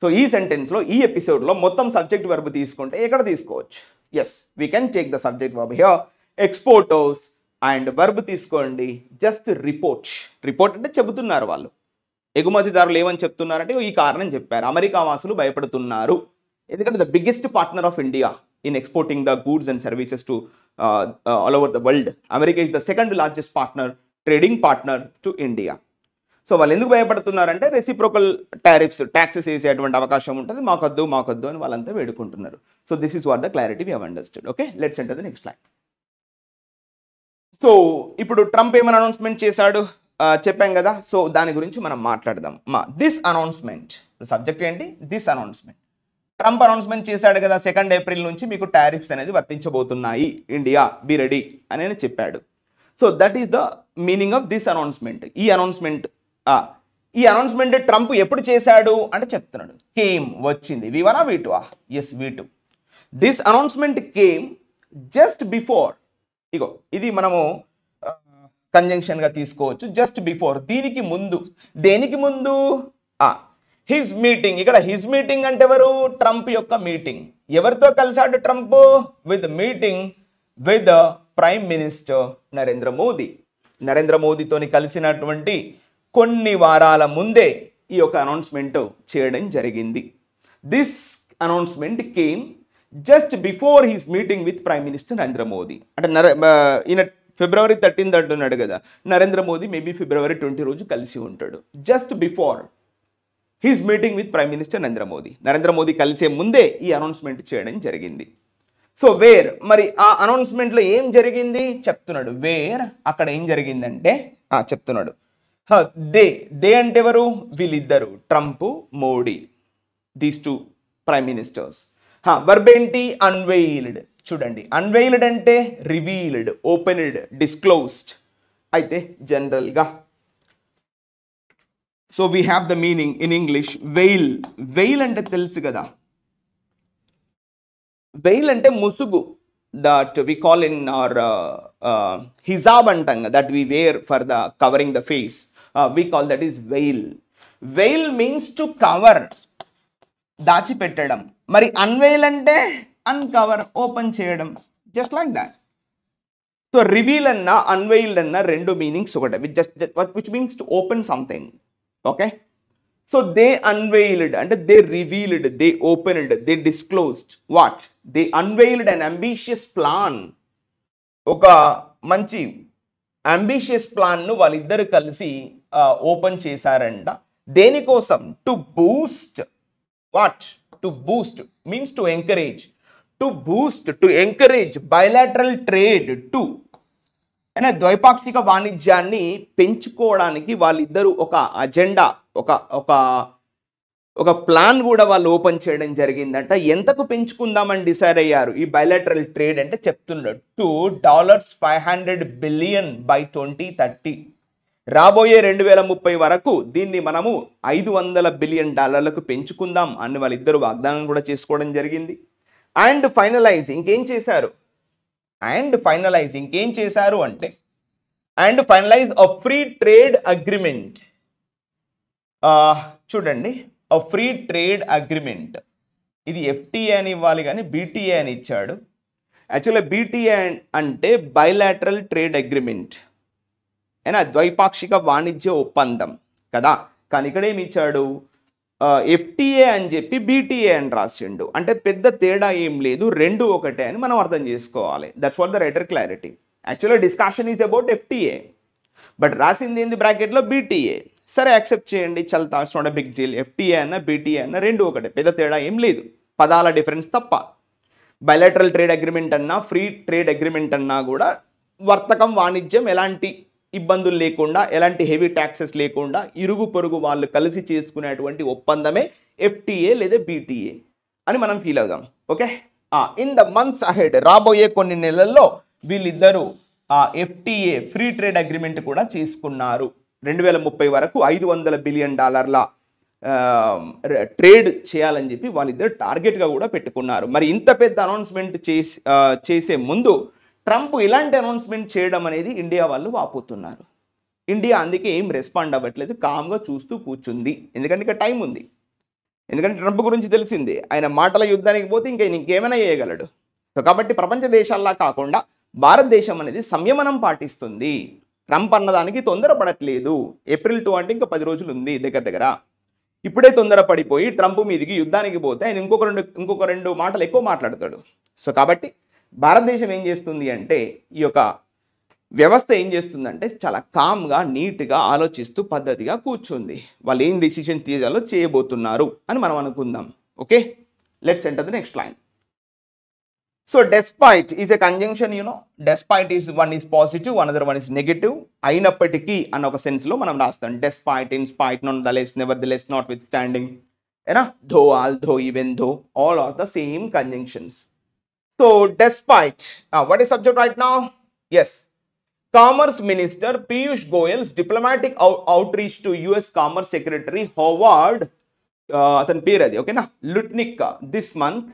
So ఈ సెంటెన్స్లో, ఈ ఎపిసోడ్లో మొత్తం సబ్జెక్ట్ వర్బ్ తీసుకుంటే ఎక్కడ తీసుకోవచ్చు? Yes, we can take the subject verb here, exporters, and verb తీసుకోండి జస్ట్ రిపోర్ట్ అంటే చెబుతున్నారు వాళ్ళు. ఎగుమతిదారులు ఏమని చెప్తున్నారంటే ఈ కారణం చెప్పారు, అమెరికా వాసులు భయపడుతున్నారు. ఎందుకంటే the biggest partner of India in exporting the goods and services to all over the world. America is the second largest trading partner to India. So వాళ్ళు ఎందుకు భయపడుతున్నారంటే రెసిప్రోకల్ టారిఫ్స్, ట్యాక్సెస్ వేసేటువంటి అవకాశం ఉంటుంది, మాకొద్దు అని వాళ్ళంతా వేడుకుంటున్నారు. So this is what the clarity we have understood. Okay, let's enter the next line. So ఇప్పుడు ట్రంప్ ఏమైనా అనౌన్స్మెంట్ చేశాడు చెప్పాం కదా, సో దాని గురించి మనం మాట్లాడదాం. దిస్ అనౌన్స్మెంట్, సబ్జెక్ట్ ఏంటి? This announcement. ట్రంప్ అనౌన్స్మెంట్ చేశాడు కదా 2 April నుంచి మీకు టారిఫ్స్ అనేది వర్తించబోతున్నాయి, ఇండియా బీ రెడీ అని చెప్పాడు. So that is the meaning of this announcement. ఈ అనౌన్స్మెంట్ ట్రంప్ ఎప్పుడు చేశాడు అంటే చెప్తున్నాడు, కేమ్ వచ్చింది. V1 V2? Yes, V2. This announcement came just before. ఇగో ఇది మనము కంజంక్షన్గా తీసుకోవచ్చు. జస్ట్ బిఫోర్, దీనికి ముందు. దేనికి ముందు? His meeting. ఇక్కడ హిజ్ మీటింగ్ అంటే ఎవరు? ట్రంప్ యొక్క మీటింగ్. ఎవరితో కలిశాడు Trump? Meeting with prime minister Narendra Modi. Narendra మోదీతోని కలిసినటువంటి కొన్ని వారాల ముందే ఈ యొక్క అనౌన్స్మెంట్ చేయడం జరిగింది. This announcement came just before his meeting with prime minister Narendra Modi. అంటే ఈయన February 13 అంటున్నాడు కదా, నరేంద్ర మోదీ మేబీ February 20 రోజు కలిసి ఉంటాడు. Just before he's meeting with prime minister Narendra Modi కలిసే ముందే ఈ అనౌన్స్మెంట్ చేయడం జరిగింది. సో వేర్, మరి ఆ అనౌన్స్మెంట్లో ఏం జరిగింది చెప్తున్నాడు. వేర్, అక్కడ ఏం జరిగిందంటే చెప్తున్నాడు, దే అంటే ఎవరు? వీళ్ళిద్దరు, Trump, Modi, these 2 prime ministers. Verb ఏంటి? అన్వెయిల్డ్. చూడండి, అన్వెయిల్డ్ అంటే రివీల్డ్, ఓపెన్డ్, డిస్క్లోజ్డ్. అయితే జనరల్గా so we have the meaning in English veil. Veil అంటే తెలుసు కదా, వెయిల్ అంటే ముసుగు. That we call in our హిజాబ్ అంటాం కదా, that we wear for the covering the face, we call that is veil. Veil means to cover, దాచిపెట్టడం. మరి అన్వెయిల్ అంటే అన్కవర్, ఓపెన్ చేయడం, just like that. So reveal అన్నా అన్వెయిల్డ్ అన్నా రెండు మీనింగ్స్ ఒకటే, which means to open something. Okay, so they unveiled అంటే they revealed, they opened, they disclosed. What? They unveiled an ambitious plan. ఒక మంచి ambitious ప్లాన్ను వాళ్ళిద్దరు కలిసి ఓపెన్ చేశారంట. దేనికోసం? To boost. What? To boost means to encourage. To boost, to encourage bilateral trade, to అయినా ద్వైపాక్షిక వాణిజ్యాన్ని పెంచుకోవడానికి వాళ్ళిద్దరూ ఒక అజెండా, ఒక ప్లాన్ కూడా వాళ్ళు ఓపెన్ చేయడం జరిగిందంట. ఎంతకు పెంచుకుందామని డిసైడ్ అయ్యారు ఈ బైలాటరల్ ట్రేడ్ అంటే చెప్తున్నాడు $2 500 బిలియన్ బై 2030. రాబోయే 2030 వరకు దీన్ని మనము $500 బిలియన్ పెంచుకుందాం అని వాళ్ళిద్దరు వాగ్దానం కూడా చేసుకోవడం జరిగింది. అండ్ ఫైనలైజ్ ఇంకేం చేశారు అంటే and finalize a free trade agreement. చూడండి, అ ఫ్రీ ట్రేడ్ అగ్రిమెంట్, ఇది FTA అని ఇవ్వాలి కానీ BTA అని ఇచ్చాడు. యాక్చువల్గా BTA అంటే బైలాటరల్ ట్రేడ్ అగ్రిమెంట్ అయినా ద్వైపాక్షిక వాణిజ్య ఒప్పందం కదా. కానీ ఇక్కడ ఏమి ఇచ్చాడు, FTA అని చెప్పి BTA అని రాసిండు. అంటే పెద్ద తేడా ఏం లేదు, రెండు ఒకటే అని మనం అర్థం చేసుకోవాలి. That's what the writer clarity. యాక్చువల్గా discussion is about FTA, but రాసింది ఏంది బ్రాకెట్లో BTA. సరే యాక్సెప్ట్ చేయండి, చల్తా, it's not a big deal. FTA అన్న BTA అన్న రెండు ఒకటే, పెద్ద తేడా ఏం లేదు, పదాల డిఫరెన్స్ తప్ప. బైలాటరల్ ట్రేడ్ అగ్రిమెంట్ అన్నా ఫ్రీ ట్రేడ్ అగ్రిమెంట్ అన్నా కూడా వర్తకం వాణిజ్యం ఎలాంటి ఇబ్బందులు లేకుండా, ఎలాంటి హెవీ ట్యాక్సెస్ లేకుండా ఇరుగు పొరుగు వాళ్ళు కలిసి చేసుకునేటువంటి ఒప్పందమే FTA లేదా BTA అని మనం ఫీల్ అవుదాం. Okay, in the months ahead, రాబోయే కొన్ని నెలల్లో వీళ్ళిద్దరూ FTA ఫ్రీ ట్రేడ్ అగ్రిమెంట్ కూడా చేసుకున్నారు. 2030 వరకు $500 బిలియన్ ట్రేడ్ చేయాలని చెప్పి వాళ్ళిద్దరు టార్గెట్గా కూడా పెట్టుకున్నారు. మరి ఇంత పెద్ద అనౌన్స్మెంట్ చేసే ముందు ట్రంప్ ఇలాంటి అనౌన్స్మెంట్ చేయడం అనేది ఇండియా వాళ్ళు వాపోతున్నారు. ఇండియా అందుకే ఏం రెస్పాండ్ అవ్వట్లేదు, కామ్గా చూస్తూ కూర్చుంది. ఎందుకంటే ఇంకా టైం ఉంది. ఎందుకంటే ట్రంప్ గురించి తెలిసిందే, ఆయన మాటల యుద్ధానికి పోతే ఇంకేమైనా చేయగలడు. సో కాబట్టి ప్రపంచ దేశాల్లా కాకుండా భారతదేశం అనేది సంయమనం పాటిస్తుంది. ట్రంప్ అన్నదానికి తొందరపడట్లేదు. ఏప్రిల్ 2 అంటే ఇంకా 10 రోజులు ఉంది దగ్గర. ఇప్పుడే తొందరపడిపోయి ట్రంప్ మీదికి యుద్ధానికి పోతే ఆయన ఇంకొక రెండు మాటలు ఎక్కువ మాట్లాడతాడు. సో కాబట్టి భారతదేశం ఏం చేస్తుంది అంటే, ఈ యొక్క వ్యవస్థ ఏం చేస్తుందంటే చాలా కామ్గా నీట్గా ఆలోచిస్తూ పద్ధతిగా కూర్చుంది. వాళ్ళు ఏం డిసిషన్ తీయాలో చేయబోతున్నారు అని మనం అనుకుందాం. Okay, let's enter the next line. So despite is a conjunction, despite is one is positive, another one is negative. అయినప్పటికీ అన్న ఒక సెన్స్లో మనం రాస్తాం. despite, in spite, nonetheless, nevertheless, notwithstanding, though, although, even though, all are the same conjunctions. So despite, what is subject right now? Yes, Commerce Minister Piyush Goyal's diplomatic outreach to US Commerce Secretary Howard అతని పేరు అది ఓకేనా, Lutnick this month.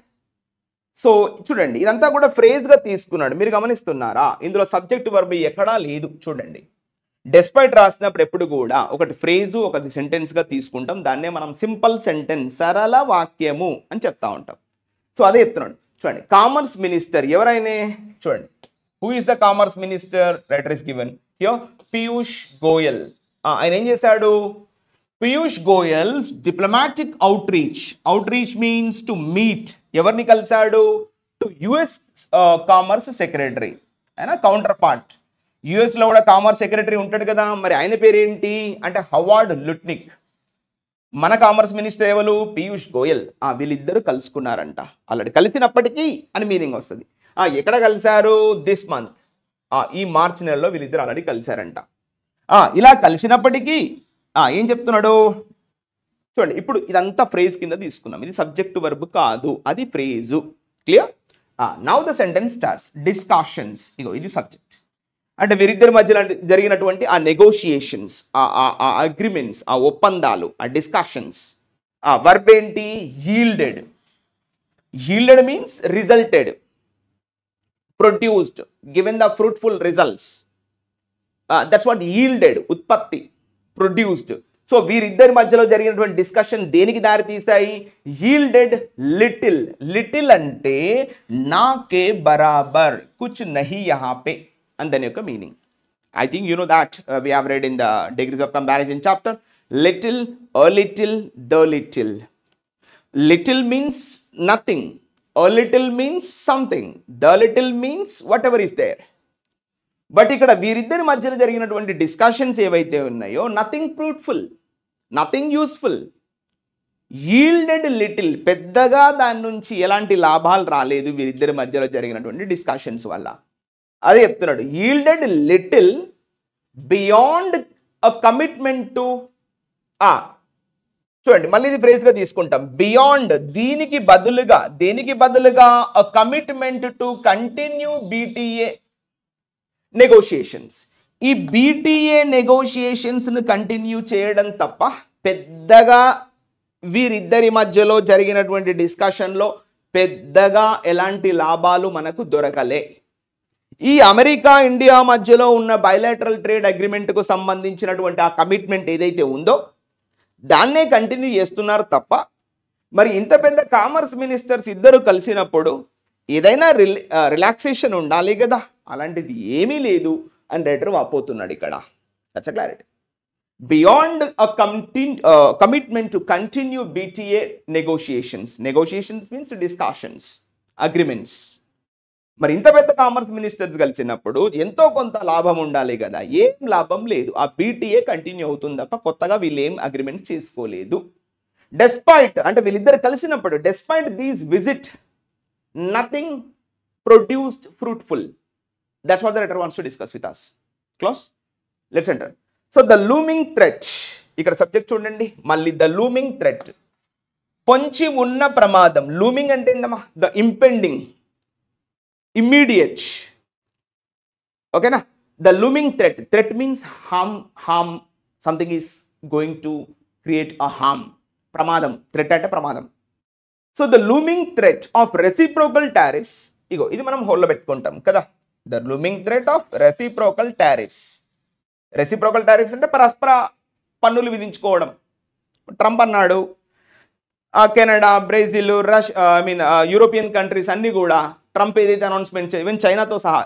So చూడండి, ఇదంతా కూడా ఫ్రేజ్గా తీసుకున్నాడు. మీరు గమనిస్తున్నారా, ఇందులో సబ్జెక్ట్ వర్బ్ ఎక్కడా లేదు. చూడండి, డెస్పైట్ రాసినప్పుడు ఎప్పుడు కూడా ఒకటి ఫ్రేజు ఒకటి సెంటెన్స్గా తీసుకుంటాం. దాన్నే మనం సింపుల్ సెంటెన్స్, సరళ వాక్యము అని చెప్తా ఉంటాం. సో అదే చెప్తున్నాడు. చూడండి, కామర్స్ మినిస్టర్ ఎవరైనా చూడండి, who is the commerce minister, writer is given here, Piyush Goyal. ఆయన ఏం చేశాడు, Piyush Goyal's diplomatic outreach means to meet. ఎవరిని కలిశాడు, టు US కామర్స్ సెక్రటరీ, ఆయన కౌంటర్ పార్ట్. యుఎస్లో కూడా కామర్స్ సెక్రటరీ ఉంటాడు కదా, మరి ఆయన పేరేంటి అంటే హవార్డ్ లుట్నిక్. మన కామర్స్ మినిస్టర్ ఎవరు, పీయూష్ గోయల్. వీళ్ళిద్దరూ కలుసుకున్నారంట. ఆల్రెడీ కలిసినప్పటికీ అని మీనింగ్ వస్తుంది. ఎక్కడ కలిశారు, దిస్ మంత్, ఈ మార్చి నెలలో వీళ్ళిద్దరు ఆల్రెడీ కలిశారంట. ఇలా కలిసినప్పటికీ ఏం చెప్తున్నాడు చూడండి. ఇప్పుడు ఇదంతా ఫ్రేజ్ కింద తీసుకున్నాం, ఇది సబ్జెక్ట్ వర్బ్ కాదు, అది phrase. Clear? Now the sentence starts. Discussions, ఇగో ఇది సబ్జెక్ట్. అంటే వీరిద్దరి మధ్యలో జరిగినటువంటి ఆ నెగోషియేషన్స్, ఆ అగ్రిమెంట్స్, ఆ ఒప్పందాలు, ఆ డిస్కషన్స్. వర్బ్ ఏంటి, yielded. Yielded means resulted, produced, given the fruitful results. That's what yielded, ఉత్పత్తి, ప్రొడ్యూస్డ్. సో వీరిద్దరి మధ్యలో జరిగినటువంటి డిస్కషన్ దేనికి దారి తీసాయి, యీల్డెడ్ లిటిల్. లిటిల్ అంటే నాకే బరాబర్, కుచ్ నహీ యహా పే అని దాని యొక్క meaning. I think you know that we have read in the degrees of comparison chapter. Little, a little, the little. Little means nothing, a little means something, the little means whatever is there. But ఇక్కడ వీరిద్దరి మధ్యలో జరిగినటువంటి discussions ఏవైతే ఉన్నాయో, nothing fruitful, nothing useful. Yielded little, పెద్దగా దాని నుంచి ఎలాంటి లాభాలు రాలేదు వీరిద్దరి మధ్యలో జరిగినటువంటి డిస్కషన్స్ వల్ల. అదే చెప్తున్నాడు, yielded little beyond a commitment to. చూడండి, మళ్ళీ ఇది ఫ్రేజ్గా తీసుకుంటాం. బియాండ్, దీనికి బదులుగా, దేనికి బదులుగా, అ commitment to continue BTA negotiations. ఈ బీటీఏ నెగోషియేషన్స్ను కంటిన్యూ చేయడం తప్ప పెద్దగా వీరిద్దరి మధ్యలో జరిగినటువంటి డిస్కషన్లో పెద్దగా ఎలాంటి లాభాలు మనకు దొరకలే. ఈ అమెరికా ఇండియా మధ్యలో ఉన్న బైలాటరల్ ట్రేడ్ అగ్రిమెంట్కు సంబంధించినటువంటి ఆ కమిట్మెంట్ ఏదైతే ఉందో దాన్నే కంటిన్యూ చేస్తున్నారు తప్ప మరి ఇంత పెద్ద కామర్స్ మినిస్టర్స్ ఇద్దరు కలిసినప్పుడు ఏదైనా రిలాక్సేషన్ ఉండాలి కదా, అలాంటిది ఏమీ లేదు అని రైటర్ వాపోతున్నాడు ఇక్కడ. That's a clarity. Beyond a commitment to continue BTA negotiations. Negotiations means discussions, agreements. మరి ఇంత పెద్ద కామర్స్ మినిస్టర్స్ కలిసినప్పుడు ఎంతో కొంత లాభం ఉండాలి కదా, ఏం లాభం లేదు. ఆ బీటీఏ కంటిన్యూ అవుతుంది తప్ప కొత్తగా వీళ్ళు ఏం అగ్రిమెంట్ చేసుకోలేదు. డెస్పైట్ అంటే వీళ్ళిద్దరు కలిసినప్పుడు despite these visit nothing produced fruitful. That's what the writer wants to discuss with us. Close. Let's enter. So the looming threat, ఇక్కడ సబ్జెక్ట్ చూడండి మళ్ళీ, ద లూమింగ్ థ్రెట్, పొంచి ఉన్న ప్రమాదం. లూమింగ్ అంటే ఏందమ్మా? The impending, immediate. ఓకేనా? The looming threat. Threat means harm, something is going to create a harm. ప్రమాదం. థ్రెట్ అంటే ప్రమాదం. So the looming threat of reciprocal tariffs, ఇగో ఇది మనం హోల్లో పెట్టుకుంటాం కదా, the looming threat of reciprocal tariffs. Reciprocal tariffs అంటే పరస్పర పన్నులు విధించుకోవడం. ట్రంప్ అన్నాడు కెనడా, బ్రెజిల్, యూరోపియన్ కంట్రీస్ అన్నీ కూడా ట్రంప్ ఏదైతే అనౌన్స్మెంట్ ఈవెన్ చైనాతో సహా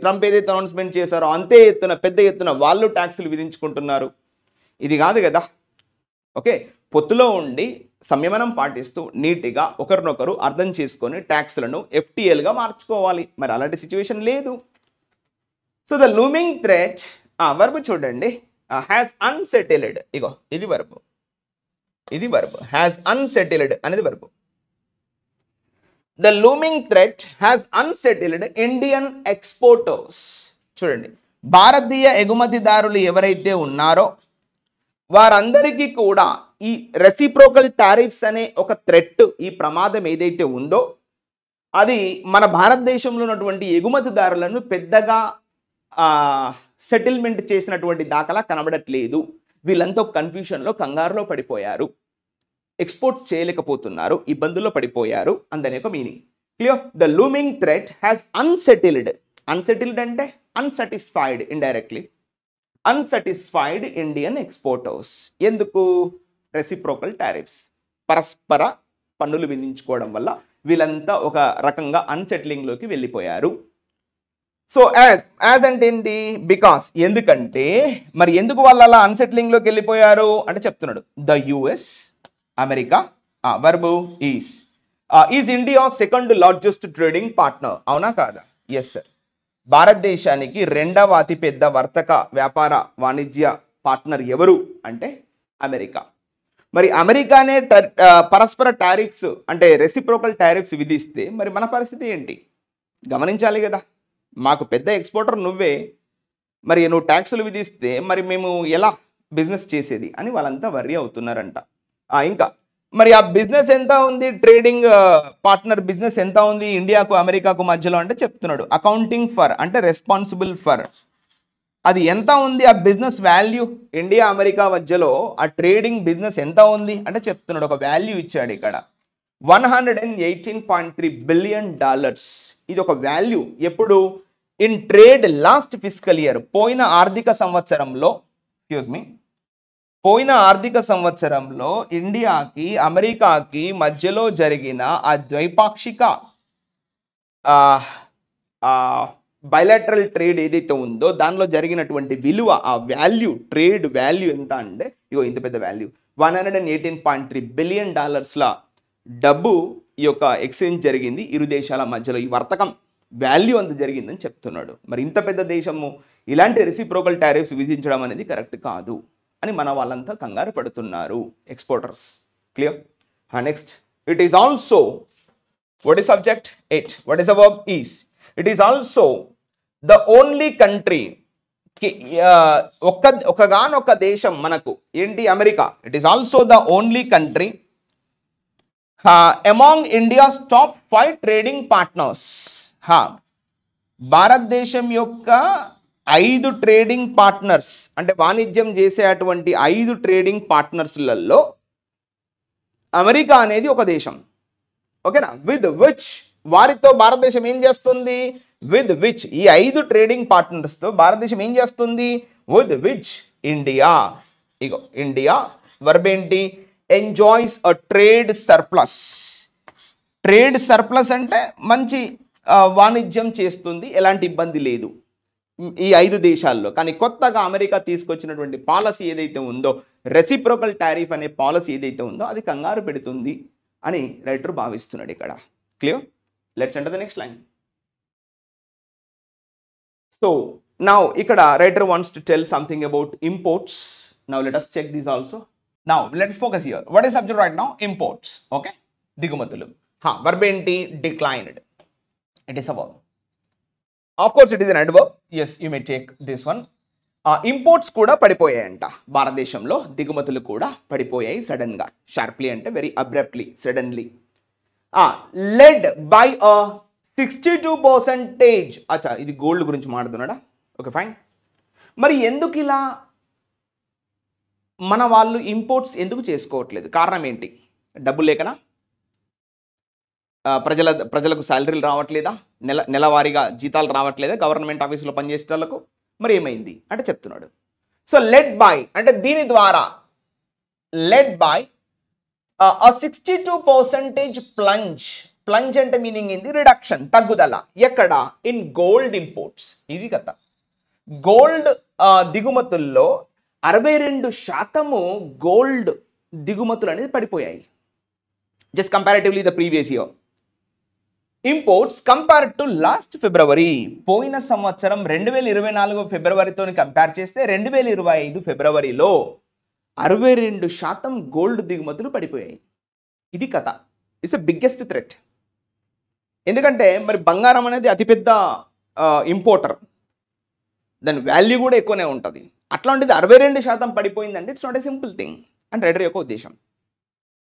ట్రంప్ ఏదైతే అనౌన్స్మెంట్ చేశారో అంతే ఎత్తున పెద్ద ఎత్తున వాళ్ళు ట్యాక్సులు విధించుకుంటున్నారు. ఇది కాదు కదా. ఓకే, పొత్తులో ఉండి సంయమనం పాటిస్తూ నీట్గా ఒకరినొకరు అర్థం చేసుకొని ట్యాక్స్లను ఎఫ్టీఎల్గా మార్చుకోవాలి. మరి అలాంటి సిచ్యువేషన్ లేదు. So the looming threat, verb చూడండి, హ్యాస్ అన్సెటిల్డ్. ఇగో ఇది వర్బ్, ఇది వర్బ్. హ్యాస్ అన్సెటిల్డ్ అనేది verb. The looming threat has unsettled Indian exporters. చూడండి, భారతీయ ఎగుమతిదారులు ఎవరైతే ఉన్నారో వారందరికీ కూడా ఈ రెసిప్రోకల్ టారిఫ్స్ అనే ఒక థ్రెట్, ఈ ప్రమాదం ఏదైతే ఉందో అది మన భారతదేశంలో ఉన్నటువంటి ఎగుమతిదారులను పెద్దగా సెటిల్మెంట్ చేసినటువంటి దాఖలా కనబడట్లేదు. వీళ్ళంతా కన్ఫ్యూషన్లో, కంగారులో పడిపోయారు, ఎక్స్పోర్ట్స్ చేయలేకపోతున్నారు, ఇబ్బందుల్లో పడిపోయారు అందనే ఒక meaning. Clear? The looming threat has unsettled. Unsettled అంటే unsatisfied, indirectly unsatisfied Indian exporters. ఎందుకు? రెసిప్రోకల్ టారిఫ్స్, పరస్పర పన్నులు విధించుకోవడం వల్ల వీళ్ళంతా ఒక రకంగా అన్సెటిలింగ్లోకి వెళ్ళిపోయారు. సో యాజ్ అంటే ఏంటి? బికాస్, ఎందుకంటే. మరి ఎందుకు వాళ్ళు అలా అన్సెటిలింగ్లోకి వెళ్ళిపోయారు అంటే చెప్తున్నాడు. The US, America, verb is India second largest trading partner. అవునా కాదా? Yes sir. భారతదేశానికి రెండవ అతిపెద్ద వర్తక వ్యాపార వాణిజ్య పార్ట్నర్ ఎవరు అంటే అమెరికా. మరి అమెరికానే పరస్పర టారిఫ్స్ అంటే రెసిప్రోకల్ టారిఫ్స్ విధిస్తే మరి మన పరిస్థితి ఏంటి గమనించాలి కదా. మాకు పెద్ద ఎక్స్పోర్టర్ నువ్వే, మరి నువ్వు ట్యాక్సులు విధిస్తే మరి మేము ఎలా బిజినెస్ చేసేది అని వాళ్ళంతా వర్రీ అవుతున్నారంట. ఇంకా మరి ఆ బిజినెస్ ఎంత ఉంది, ట్రేడింగ్ పార్ట్నర్ బిజినెస్ ఎంత ఉంది ఇండియాకు అమెరికాకు మధ్యలో అంటే చెప్తున్నాడు. అకౌంటింగ్ ఫర్ అంటే రెస్పాన్సిబుల్ ఫర్, అది ఎంత ఉంది ఆ బిజినెస్ వాల్యూ ఇండియా అమెరికా మధ్యలో ఆ ట్రేడింగ్ బిజినెస్ ఎంత ఉంది అంటే చెప్తున్నాడు. ఒక వాల్యూ ఇచ్చాడు ఇక్కడ, $118.3 బిలియన్. ఇది ఒక వాల్యూ. ఎప్పుడు? In trade last fiscal year, పోయిన ఆర్థిక సంవత్సరంలో ఇండియాకి అమెరికాకి మధ్యలో జరిగిన ఆ ద్వైపాక్షిక బైలాటరల్ ట్రేడ్ ఏదైతే ఉందో దానిలో జరిగినటువంటి విలువ, ఆ వాల్యూ, ట్రేడ్ వాల్యూ ఎంత అంటే ఇగో ఇంత పెద్ద వాల్యూ, $118.3 బిలియన్ డబ్బు ఈ యొక్క ఎక్స్చేంజ్ జరిగింది ఇరు దేశాల మధ్యలో. ఈ వర్తకం వాల్యూ అంత జరిగిందని చెప్తున్నాడు. మరి ఇంత పెద్ద దేశము ఇలాంటి రెసిప్రోకల్ టారిఫ్స్ విధించడం అనేది కరెక్ట్ కాదు అని మన వాళ్ళంతా కంగారు పడుతున్నారు, exporters. Clear? Next, it is also, what is subject? It. What is the verb? Is. It is also the only country, ఒకగానొక దేశం మనకు ఏంటి? America. It is also the only country among India's top 5 trading partners. భారతదేశం యొక్క 5 trading partners అంటే వాణిజ్యం చేసేటువంటి 5 trading పార్ట్నర్స్లలో America అనేది ఒక దేశం. ఓకేనా? విత్ విచ్ వారితో భారతదేశం ఏం చేస్తుంది? విత్ విచ్ ఈ 5 ట్రేడింగ్ పార్ట్నర్స్తో భారతదేశం ఏం చేస్తుంది? With which India, ego India verb ఏంటి? ఎంజాయ్స్ అ ట్రేడ్ సర్ప్లస్. ట్రేడ్ సర్ప్లస్ అంటే మంచి వాణిజ్యం చేస్తుంది, ఎలాంటి ఇబ్బంది లేదు ఈ 5 దేశాల్లో. కానీ కొత్తగా అమెరికా తీసుకొచ్చినటువంటి పాలసీ ఏదైతే ఉందో, రెసిప్రోకల్ టారిఫ్ అనే పాలసీ ఏదైతే ఉందో అది కంగారు పెడుతుంది అని రైటర్ భావిస్తున్నాడు ఇక్కడ. Clear? Let's enter the next line. So now ఇక్కడ writer wants to tell something about imports. Now let us check this also. Now let's focus here. What is subject right now? Imports. Okay, దిగుమతులు. Verb ఏంటి? Declined. It is a verb. Of course it is an adverb. Yes, you may take this one. Imports కూడా పడిపోయాయంట భారతదేశంలో, దిగుమతులు కూడా పడిపోయాయి సడన్గా. Sharply అంటే very abruptly, suddenly. Led by అ 62%. అచ్చా, ఇది గోల్డ్ గురించి మాట్లాడుతున్నాడా? Okay, fine. మరి ఎందుకు ఇలా మన వాళ్ళు ఇంపోర్ట్స్ ఎందుకు చేసుకోవట్లేదు? కారణం ఏంటి? డబ్బు లేకనా? ప్రజలకు శాలరీలు రావట్లేదా? నెలవారీగా జీతాలు రావట్లేదా గవర్నమెంట్ ఆఫీసులో పనిచేసే వాళ్ళకు? మరి ఏమైంది అంటే చెప్తున్నాడు. సో లెడ్ బై అంటే దీని ద్వారా, led by a 62% plunge. Plunge అంటే మీనింగ్ ఏంది? రిడక్షన్, తగ్గుదల. ఎక్కడ? In gold imports. ఇది కథ. గోల్డ్ దిగుమతుల్లో 62% గోల్డ్ దిగుమతులు అనేది పడిపోయాయి. Just comparatively the previous year. Imports compare to last February, పోయిన సంవత్సరం 2024 ఫిబ్రవరితో కంపేర్ చేస్తే 2025 ఫిబ్రవరిలో 62% గోల్డ్ దిగుమతులు పడిపోయాయి. ఇది కథ. It's a biggest threat. ఎందుకంటే మరి బంగారం అనేది అతిపెద్ద ఇంపోర్టర్, దాని వాల్యూ కూడా ఎక్కువనే ఉంటుంది. అట్లాంటిది 62% పడిపోయిందంటే it's not a simple thing అని రైటర్ యొక్క ఉద్దేశం.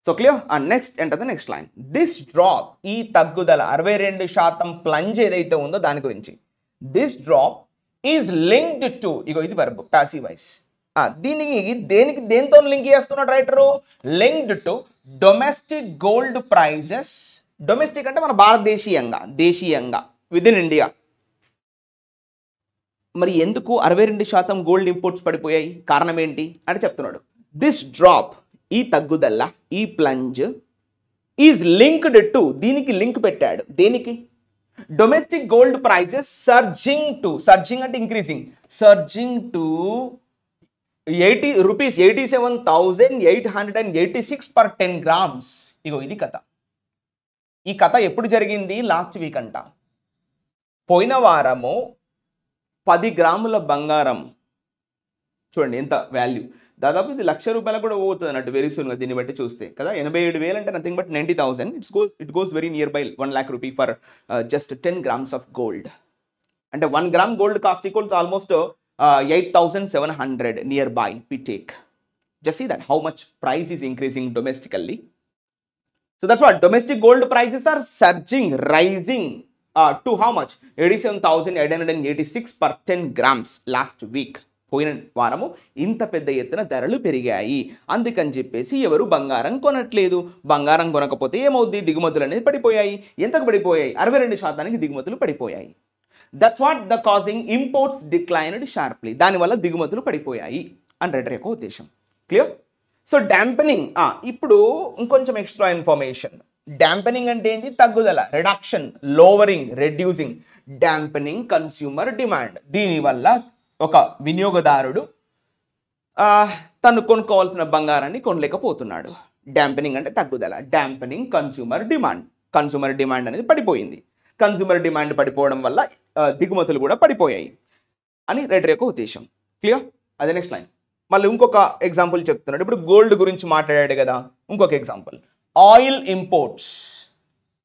So clear? Next enter the next line. This drop, ఈ తగ్గుదల 62% ప్లంజ్ ఏదైతే ఉందో దాని గురించి. This drop is linked to, ఇగో ఇది వర్బ్, పాసివ్ వాయిస్. దేనితో లింక్ చేస్తున్నాడు writer? Linked to domestic gold prices. Domestic అంటే మన దేశీయంగా విత్ ఇన్ ఇండియా. మరి ఎందుకు 62% గోల్డ్ ఇంపోర్ట్స్ పడిపోయాయి? కారణం ఏంటి అంటే చెప్తున్నాడు. దిస్ డ్రాప్, ఈ తగ్గుదల, ఈ ప్లంజ్ ఈజ్ లింక్డ్ టు, దీనికి లింక్ పెట్టాడు. దేనికి? Domestic gold prices surging to, surging అంటే increasing, surging to rupees 87,886 per 10 grams. ఇగో ఇది కథ. ఈ కథ ఎప్పుడు జరిగింది? లాస్ట్ వీక్ అంట. పోయిన వారము 10 గ్రాముల బంగారం, చూడండి ఎంత వాల్యూ, దాదాపు ఇది ₹1,00,000 కూడా పోతుంది అన్నట్టు వెరీ సూన్గా దీన్ని బట్టి చూస్తే కదా. 87,000 అంటే nothing but 90,000. It goes very near by 1,00,000 rupee for just 10 grams of gold. అంటే 1 gram gold cost equals almost 8,700 near by we take. Just see that how much price is increasing domestically. So that's what domestic gold prices are surging, rising to how much? 87,886 per 10 grams last week. పోయిన వారము ఇంత పెద్ద ఎత్తున ధరలు పెరిగాయి. అందుకని చెప్పేసి ఎవరు బంగారం కొనట్లేదు. బంగారం కొనకపోతే ఏమవుద్ది? దిగుమతులు అనేది పడిపోయాయి. ఎంతకు పడిపోయాయి? 62% దిగుమతులు పడిపోయాయి. That's what the causing imports declined sharply. దానివల్ల దిగుమతులు పడిపోయాయి అని రైటర్ యొక్క ఉద్దేశం. క్లియర్? సో డాంపెనింగ్, ఇప్పుడు ఇంకొంచెం ఎక్స్ట్రా ఇన్ఫర్మేషన్. డాంపెనింగ్ అంటే ఏంటి? తగ్గుదల, reduction, lowering, reducing. Dampening consumer demand. దీనివల్ల ఒక వినియోగదారుడు తను కొనుక్కోవాల్సిన బంగారాన్ని కొనలేకపోతున్నాడు. డాంపెనింగ్ అంటే తగ్గుదల. డాంపెనింగ్ కన్స్యూమర్ డిమాండ్. కన్స్యూమర్ డిమాండ్ అనేది పడిపోయింది. కన్స్యూమర్ డిమాండ్ పడిపోవడం వల్ల దిగుమతులు కూడా పడిపోయాయి అని రైటర్ యొక్క ఉద్దేశం. క్లియర్? అదే నెక్స్ట్ లైన్. మళ్ళీ ఇంకొక ఎగ్జాంపుల్ చెప్తున్నాడు. ఇప్పుడు గోల్డ్ గురించి మాట్లాడాడు కదా, ఇంకొక ఎగ్జాంపుల్ ఆయిల్ ఇంపోర్ట్స్.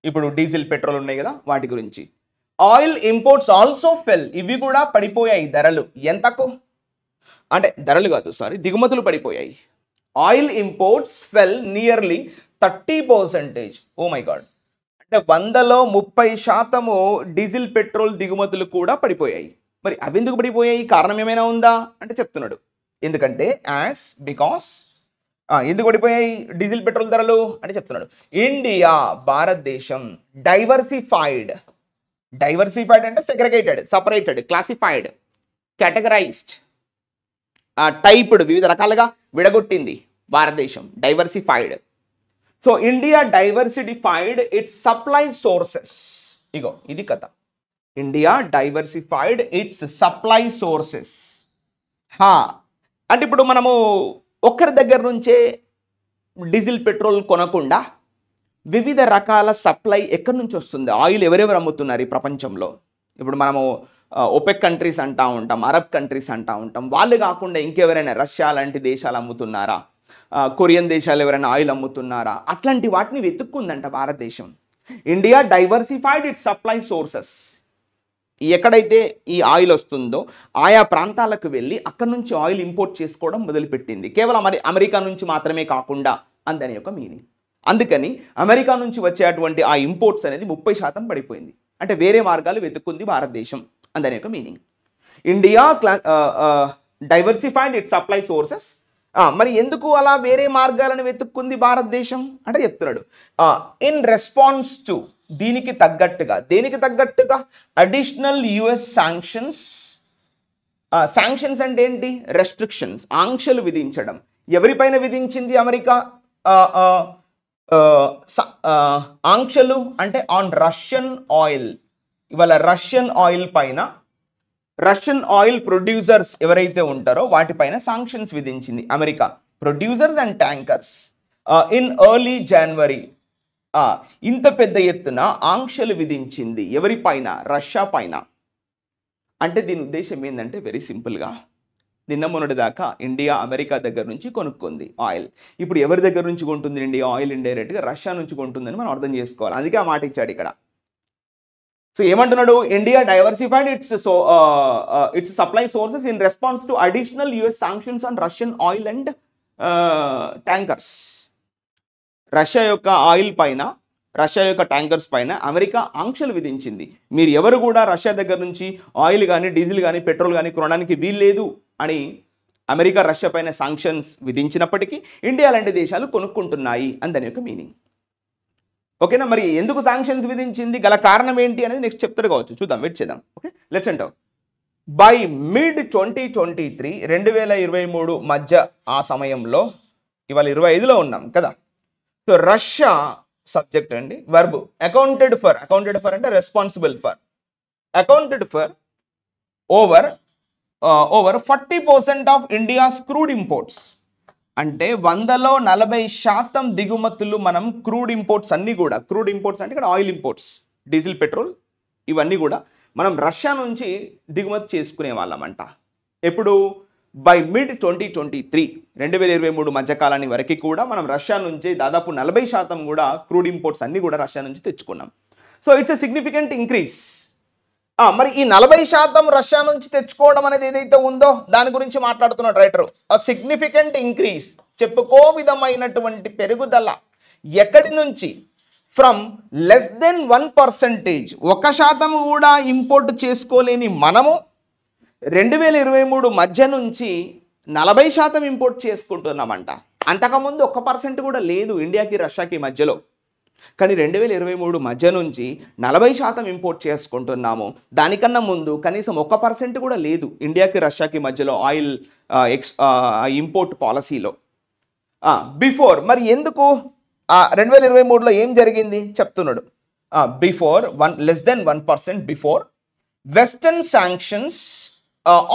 ఇప్పుడు డీజిల్, పెట్రోల్ ఉన్నాయి కదా, వాటి గురించి. ఆయిల్ ఇంపోర్ట్స్ ఆల్సో ఫెల్. ఇవి కూడా పడిపోయాయి ధరలు. ఎంతకు అంటే ధరలు కాదు, సారీ, దిగుమతులు పడిపోయాయి. Oil imports fell nearly 30%. Oh my god. అంటే 100లో 30% డీజిల్, పెట్రోల్ దిగుమతులు కూడా పడిపోయాయి. మరి అవి ఎందుకు పడిపోయాయి, కారణం ఏమైనా ఉందా అంటే చెప్తున్నాడు. ఎందుకంటే బికాస్ ఎందుకు పడిపోయాయి డీజిల్ పెట్రోల్ ధరలు అంటే చెప్తున్నాడు. ఇండియా భారతదేశం డైవర్సిఫైడ్ అంటే segregated, separated, classified, categorised, typed, వివిధ రకాలుగా విడగొట్టింది భారతదేశం, diversified. So India diversified its supply sources. ఇగో ఇది కథ. India diversified its supply sources. అంటే ఇప్పుడు మనము ఒక్కరి దగ్గర నుంచే డీజిల్ పెట్రోల్ కొనకుండా వివిధ రకాల సప్లై ఎక్కడి నుంచి వస్తుంది, ఆయిల్ ఎవరెవరు అమ్ముతున్నారు ఈ ప్రపంచంలో. ఇప్పుడు మనము ఒపెక్ కంట్రీస్ అంటూ ఉంటాం, అరబ్ కంట్రీస్ అంటూ ఉంటాం. వాళ్ళు కాకుండా ఇంకెవరైనా రష్యా లాంటి దేశాలు అమ్ముతున్నారా, కొరియన్ దేశాలు ఎవరైనా ఆయిల్ అమ్ముతున్నారా, అట్లాంటి వాటిని వెతుక్కుందంట భారతదేశం. India diversified its supply sources. ఎక్కడైతే ఈ ఆయిల్ వస్తుందో ఆయా ప్రాంతాలకు వెళ్ళి అక్కడ నుంచి ఆయిల్ ఇంపోర్ట్ చేసుకోవడం మొదలుపెట్టింది. కేవలం అమెరికా నుంచి మాత్రమే కాకుండా అందని యొక్క మీనింగ్. అందుకని అమెరికా నుంచి వచ్చేటువంటి ఆ ఇంపోర్ట్స్ అనేది 30% పడిపోయింది. అంటే వేరే మార్గాలు వెతుక్కుంది భారతదేశం అందని యొక్క meaning. India diversified its supply sources. మరి ఎందుకు అలా వేరే మార్గాలను వెతుక్కుంది భారతదేశం అంటే చెప్తున్నాడు. ఇన్ రెస్పాన్స్ టు, దీనికి తగ్గట్టుగా, దేనికి తగ్గట్టుగా, అడిషనల్ యుఎస్ శాంక్షన్స్. శాంక్షన్స్ అంటే ఏంటి, రెస్ట్రిక్షన్స్, ఆంక్షలు విధించడం. ఎవరిపైన విధించింది అమెరికా ఆంక్షలు అంటే ఆన్ రష్యన్ ఆయిల్. ఇవాళ రష్యన్ ఆయిల్ పైన, రష్యన్ ఆయిల్ ప్రొడ్యూసర్స్ ఎవరైతే ఉంటారో వాటిపైన శాంక్షన్స్ విధించింది America. Producers and tankers in early January. ఇంత పెద్ద ఎత్తున ఆంక్షలు విధించింది ఎవరిపైన, రష్యా పైన. అంటే దీని ఉద్దేశం ఏంటంటే వెరీ సింపుల్గా, నిన్న మొన్నటి దాకా ఇండియా అమెరికా దగ్గర నుంచి కొనుక్కుంది ఆయిల్. ఇప్పుడు ఎవరి దగ్గర నుంచి కొంటుంది ఇండియా ఆయిల్? ఇండైరెక్ట్గా రష్యా నుంచి కొంటుందని మనం అర్థం చేసుకోవాలి. అందుకే ఆ మాట ఇచ్చాడు ఇక్కడ. సో ఏమంటున్నాడు, India diversified its supply sources in response to additional US sanctions on Russian oil and tankers. Russia యొక్క ఆయిల్ పైన, రష్యా యొక్క ట్యాంకర్స్ పైన అమెరికా ఆంక్షలు విధించింది. మీరు ఎవరు కూడా రష్యా దగ్గర నుంచి ఆయిల్ కానీ, డీజిల్ కానీ, పెట్రోల్ కానీ కొనడానికి వీల్లేదు అని అమెరికా రష్యా పైన శాంక్షన్స్ విధించినప్పటికీ ఇండియా లాంటి దేశాలు కొనుక్కుంటున్నాయి అని దాని యొక్క మీనింగ్. ఓకేనా? మరి ఎందుకు శాంక్షన్స్ విధించింది, గల కారణం ఏంటి అనేది నెక్స్ట్ చెప్తారు కావచ్చు, చూద్దాం, వెయిట్ చేద్దాం. Okay, let's enter. By mid 2023, 2023 మధ్య ఆ సమయంలో, ఇవాళ 25లో ఉన్నాం కదా. సో రష్యా సబ్జెక్ట్ అండి, వర్బ్ అకౌంటెడ్ ఫర్ అంటే responsible for, accounted for over 40% of India's crude imports. అంటే 100లో 40% దిగుమతులు మనం క్రూడ్ ఇంపోర్ట్స్ అన్నీ కూడా, క్రూడ్ ఇంపోర్ట్స్ అంటే ఇక్కడ ఆయిల్ ఇంపోర్ట్స్, డీజిల్, పెట్రోల్ ఇవన్నీ కూడా మనం రష్యా నుంచి దిగుమతి చేసుకునే వాళ్ళమంట. ఎప్పుడు? బై మిడ్ 2023, 2023 మధ్యకాలాన్ని వరకు కూడా మనం రష్యా నుంచి దాదాపు 40% కూడా క్రూడ్ ఇంపోర్ట్స్ అన్నీ కూడా రష్యా నుంచి తెచ్చుకున్నాం. So it's a significant increase. మరి ఈ 40% రష్యా నుంచి తెచ్చుకోవడం అనేది ఏదైతే ఉందో దాని గురించి మాట్లాడుతున్నాడు రైటరు. ఆ సిగ్నిఫికెంట్ ఇంక్రీజ్, చెప్పుకో విధమైనటువంటి పెరుగుదల. ఎక్కడి నుంచి? ఫ్రమ్ లెస్ దెన్ 1%, 1% కూడా ఇంపోర్ట్ చేసుకోలేని మనము 2023 మధ్య నుంచి 40% ఇంపోర్ట్ చేసుకుంటున్నామంట. అంతకుముందు 1% కూడా లేదు ఇండియాకి రష్యాకి మధ్యలో. కానీ 2023 మధ్య నుంచి 40% ఇంపోర్ట్ చేసుకుంటున్నాము. దానికన్నా ముందు కనీసం 1% కూడా లేదు ఇండియాకి రష్యాకి మధ్యలో ఆయిల్ ఇంపోర్ట్ పాలసీలో. బిఫోర్, మరి ఎందుకు 2023లో ఏం జరిగింది చెప్తున్నాడు. Before less than 1%, before western sanctions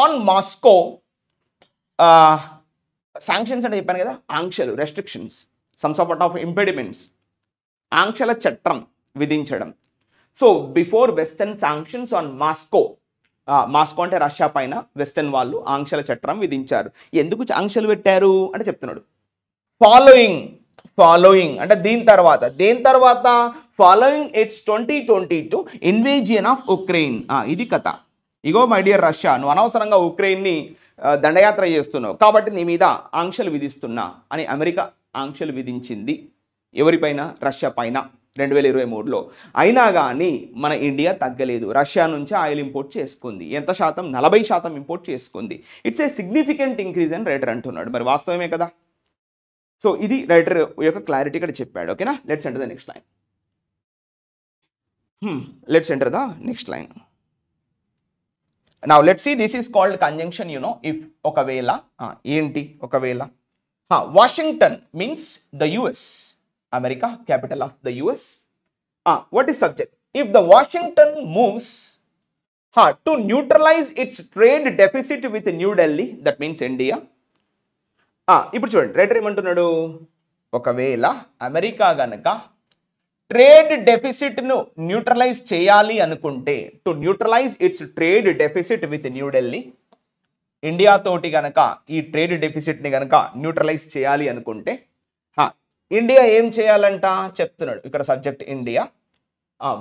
on Moscow. Sanctions అంటే చెప్పాను కదా, ఆంక్షలు, రెస్ట్రిక్షన్స్, సమ్ సార్ట్ ఆఫ్ ఇంపెడిమెంట్స్, ఆంక్షల చట్టం విధించడం. So before western sanctions on Moscow. Moscow అంటే రష్యా పైన వెస్టర్న్ వాళ్ళు ఆంక్షల చట్టం విధించారు. ఎందుకు ఆంక్షలు పెట్టారు అంటే చెప్తున్నాడు. ఫాలోయింగ్ అంటే దేని తర్వాత ఫాలోయింగ్ ఇట్స్ 2022 ఇన్వేజియన్ ఆఫ్ ఉక్రెయిన్. ఇది కథ. ఇగో మై డియర్ రష్యా, నువ్వు అనవసరంగా ఉక్రెయిన్ని దండయాత్ర చేస్తున్నావు కాబట్టి నీ మీద ఆంక్షలు విధిస్తున్నా అని అమెరికా ఆంక్షలు విధించింది. ఎవరిపైన? రష్యా పైన. 2023లో. అయినా కానీ మన ఇండియా తగ్గలేదు. రష్యా నుంచి ఆయిల్ ఇంపోర్ట్ చేసుకుంది. ఎంత శాతం? 40% ఇంపోర్ట్ చేసుకుంది. ఇట్స్ ఏ సిగ్నిఫికెంట్ ఇంక్రీజ్ అని రైటర్ అంటున్నాడు. మరి వాస్తవమే కదా. సో ఇది రైటర్ యొక్క క్లారిటీ ఇక్కడ చెప్పాడు. ఓకేనా, let's enter the next line. Let's enter the next line. Now let's see, this is called conjunction. If ఒకవేళ ఏంటి ఒకవేళ Washington means the US, America capital of the US. What is subject? If the Washington moves to neutralize its trade deficit with New Delhi, that means India. ఇప్పుడు చూడండి writer ఏమంటున్నాడు, ఒకవేళ America గనక trade డెఫిసిట్ను neutralize చేయాలి అనుకుంటే, to neutralize its trade deficit with New Delhi, India తోటి గనక ఈ ట్రేడ్ డెఫిసిట్ని గనక న్యూట్రలైజ్ చేయాలి అనుకుంటే ఇండియా ఏం చేయాలంట చెప్తున్నాడు. ఇక్కడ సబ్జెక్ట్ ఇండియా,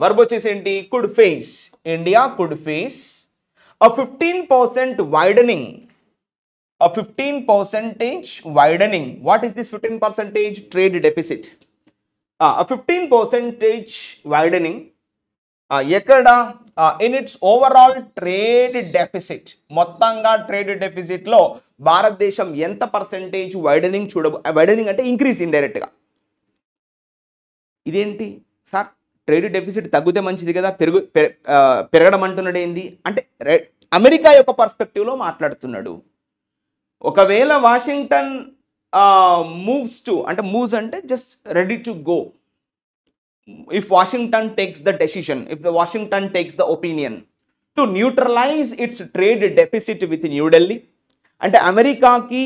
వర్బ్ వచ్చేసి ఏంటి? Could face. India could face a 15% widening, a 15% widening. What is this 15% trade deficit? A 15% widening ఎక్కడ? In it's overall trade deficit. మొత్తంగా ట్రేడ్ డెఫిసిట్లో భారతదేశం ఎంత పర్సెంటేజ్ వైడనింగ్ వైడనింగ్ అంటే ఇంక్రీజ్ ఇండైరెక్ట్గా. ఇదేంటి సార్, ట్రేడ్ డెఫిసిట్ తగ్గితే మంచిది కదా, పెరగడం అంటున్నాడు ఏంది అంటే అమెరికా యొక్క పర్స్పెక్టివ్లో మాట్లాడుతున్నాడు. ఒకవేళ వాషింగ్టన్ మూవ్స్ టు, అంటే మూవ్స్ అంటే just ready to go. If Washington takes the decision, if the Washington takes the opinion to neutralize its trade deficit with New Delhi, అంటే అమెరికాకి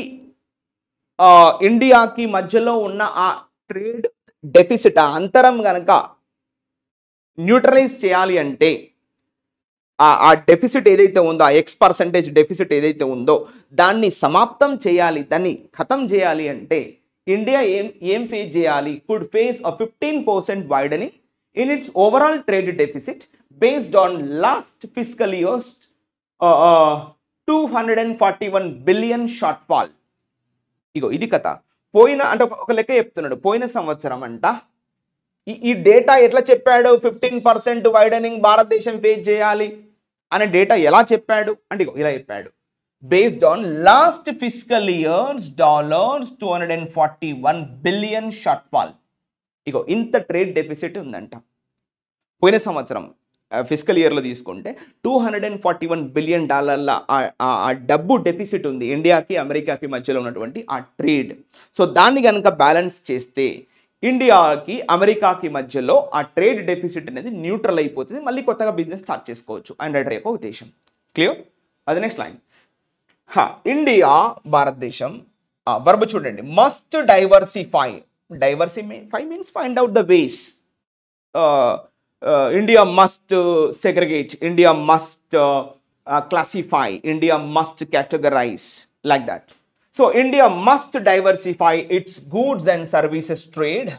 ఇండియాకి మధ్యలో ఉన్న ఆ ట్రేడ్ డెఫిసిట్, ఆ అంతరం గనక న్యూట్రలైజ్ చేయాలి అంటే, ఆ డెఫిసిట్ ఏదైతే ఉందో, ఆ X% డెఫిసిట్ ఏదైతే ఉందో దాన్ని సమాప్తం చేయాలి, దాన్ని ఖతం చేయాలి అంటే ఇండియా ఏం ఫేస్ చేయాలి? Could face a 15% widening in its overall trade deficit based on last fiscal year's 241 billion shortfall. ఇగో ఇది కథ. పోయిన అంటే ఒక లెక్క చెప్తున్నాడు, పోయిన సంవత్సరం అంట ఈ డేటా ఎట్లా చెప్పాడు? 15% వైడనింగ్ భారతదేశం ఫేస్ చేయాలి అనే డేటా ఎలా చెప్పాడు అంటే ఇగో ఇలా చెప్పాడు. Based on last fiscal year's $241 billion shortfall. ఇగో ఇంత ట్రేడ్ డెఫిసిట్ ఉందంట పోయిన సంవత్సరం ఫిస్కల్ ఇయర్లో తీసుకుంటే. $241 బిలియన్ ఆ డబ్బు డెఫిసిట్ ఉంది ఇండియాకి అమెరికాకి మధ్యలో ఉన్నటువంటి ఆ ట్రేడ్. సో దాన్ని కనుక బ్యాలెన్స్ చేస్తే ఇండియాకి అమెరికాకి మధ్యలో ఆ ట్రేడ్ డెఫిసిట్ అనేది న్యూట్రల్ అయిపోతుంది, మళ్ళీ కొత్తగా బిజినెస్ స్టార్ట్ చేసుకోవచ్చు అండ్ రైటర్ యొక్క ఉద్దేశం. క్లియర్? అది నెక్స్ట్ లైన్. ఇండియా భారతదేశం వర్బ్ చూడండి, must diversify. Diversify means find out the ways. India must segregate, India must classify, India must categorize, like that. So India must diversify its goods and services trade,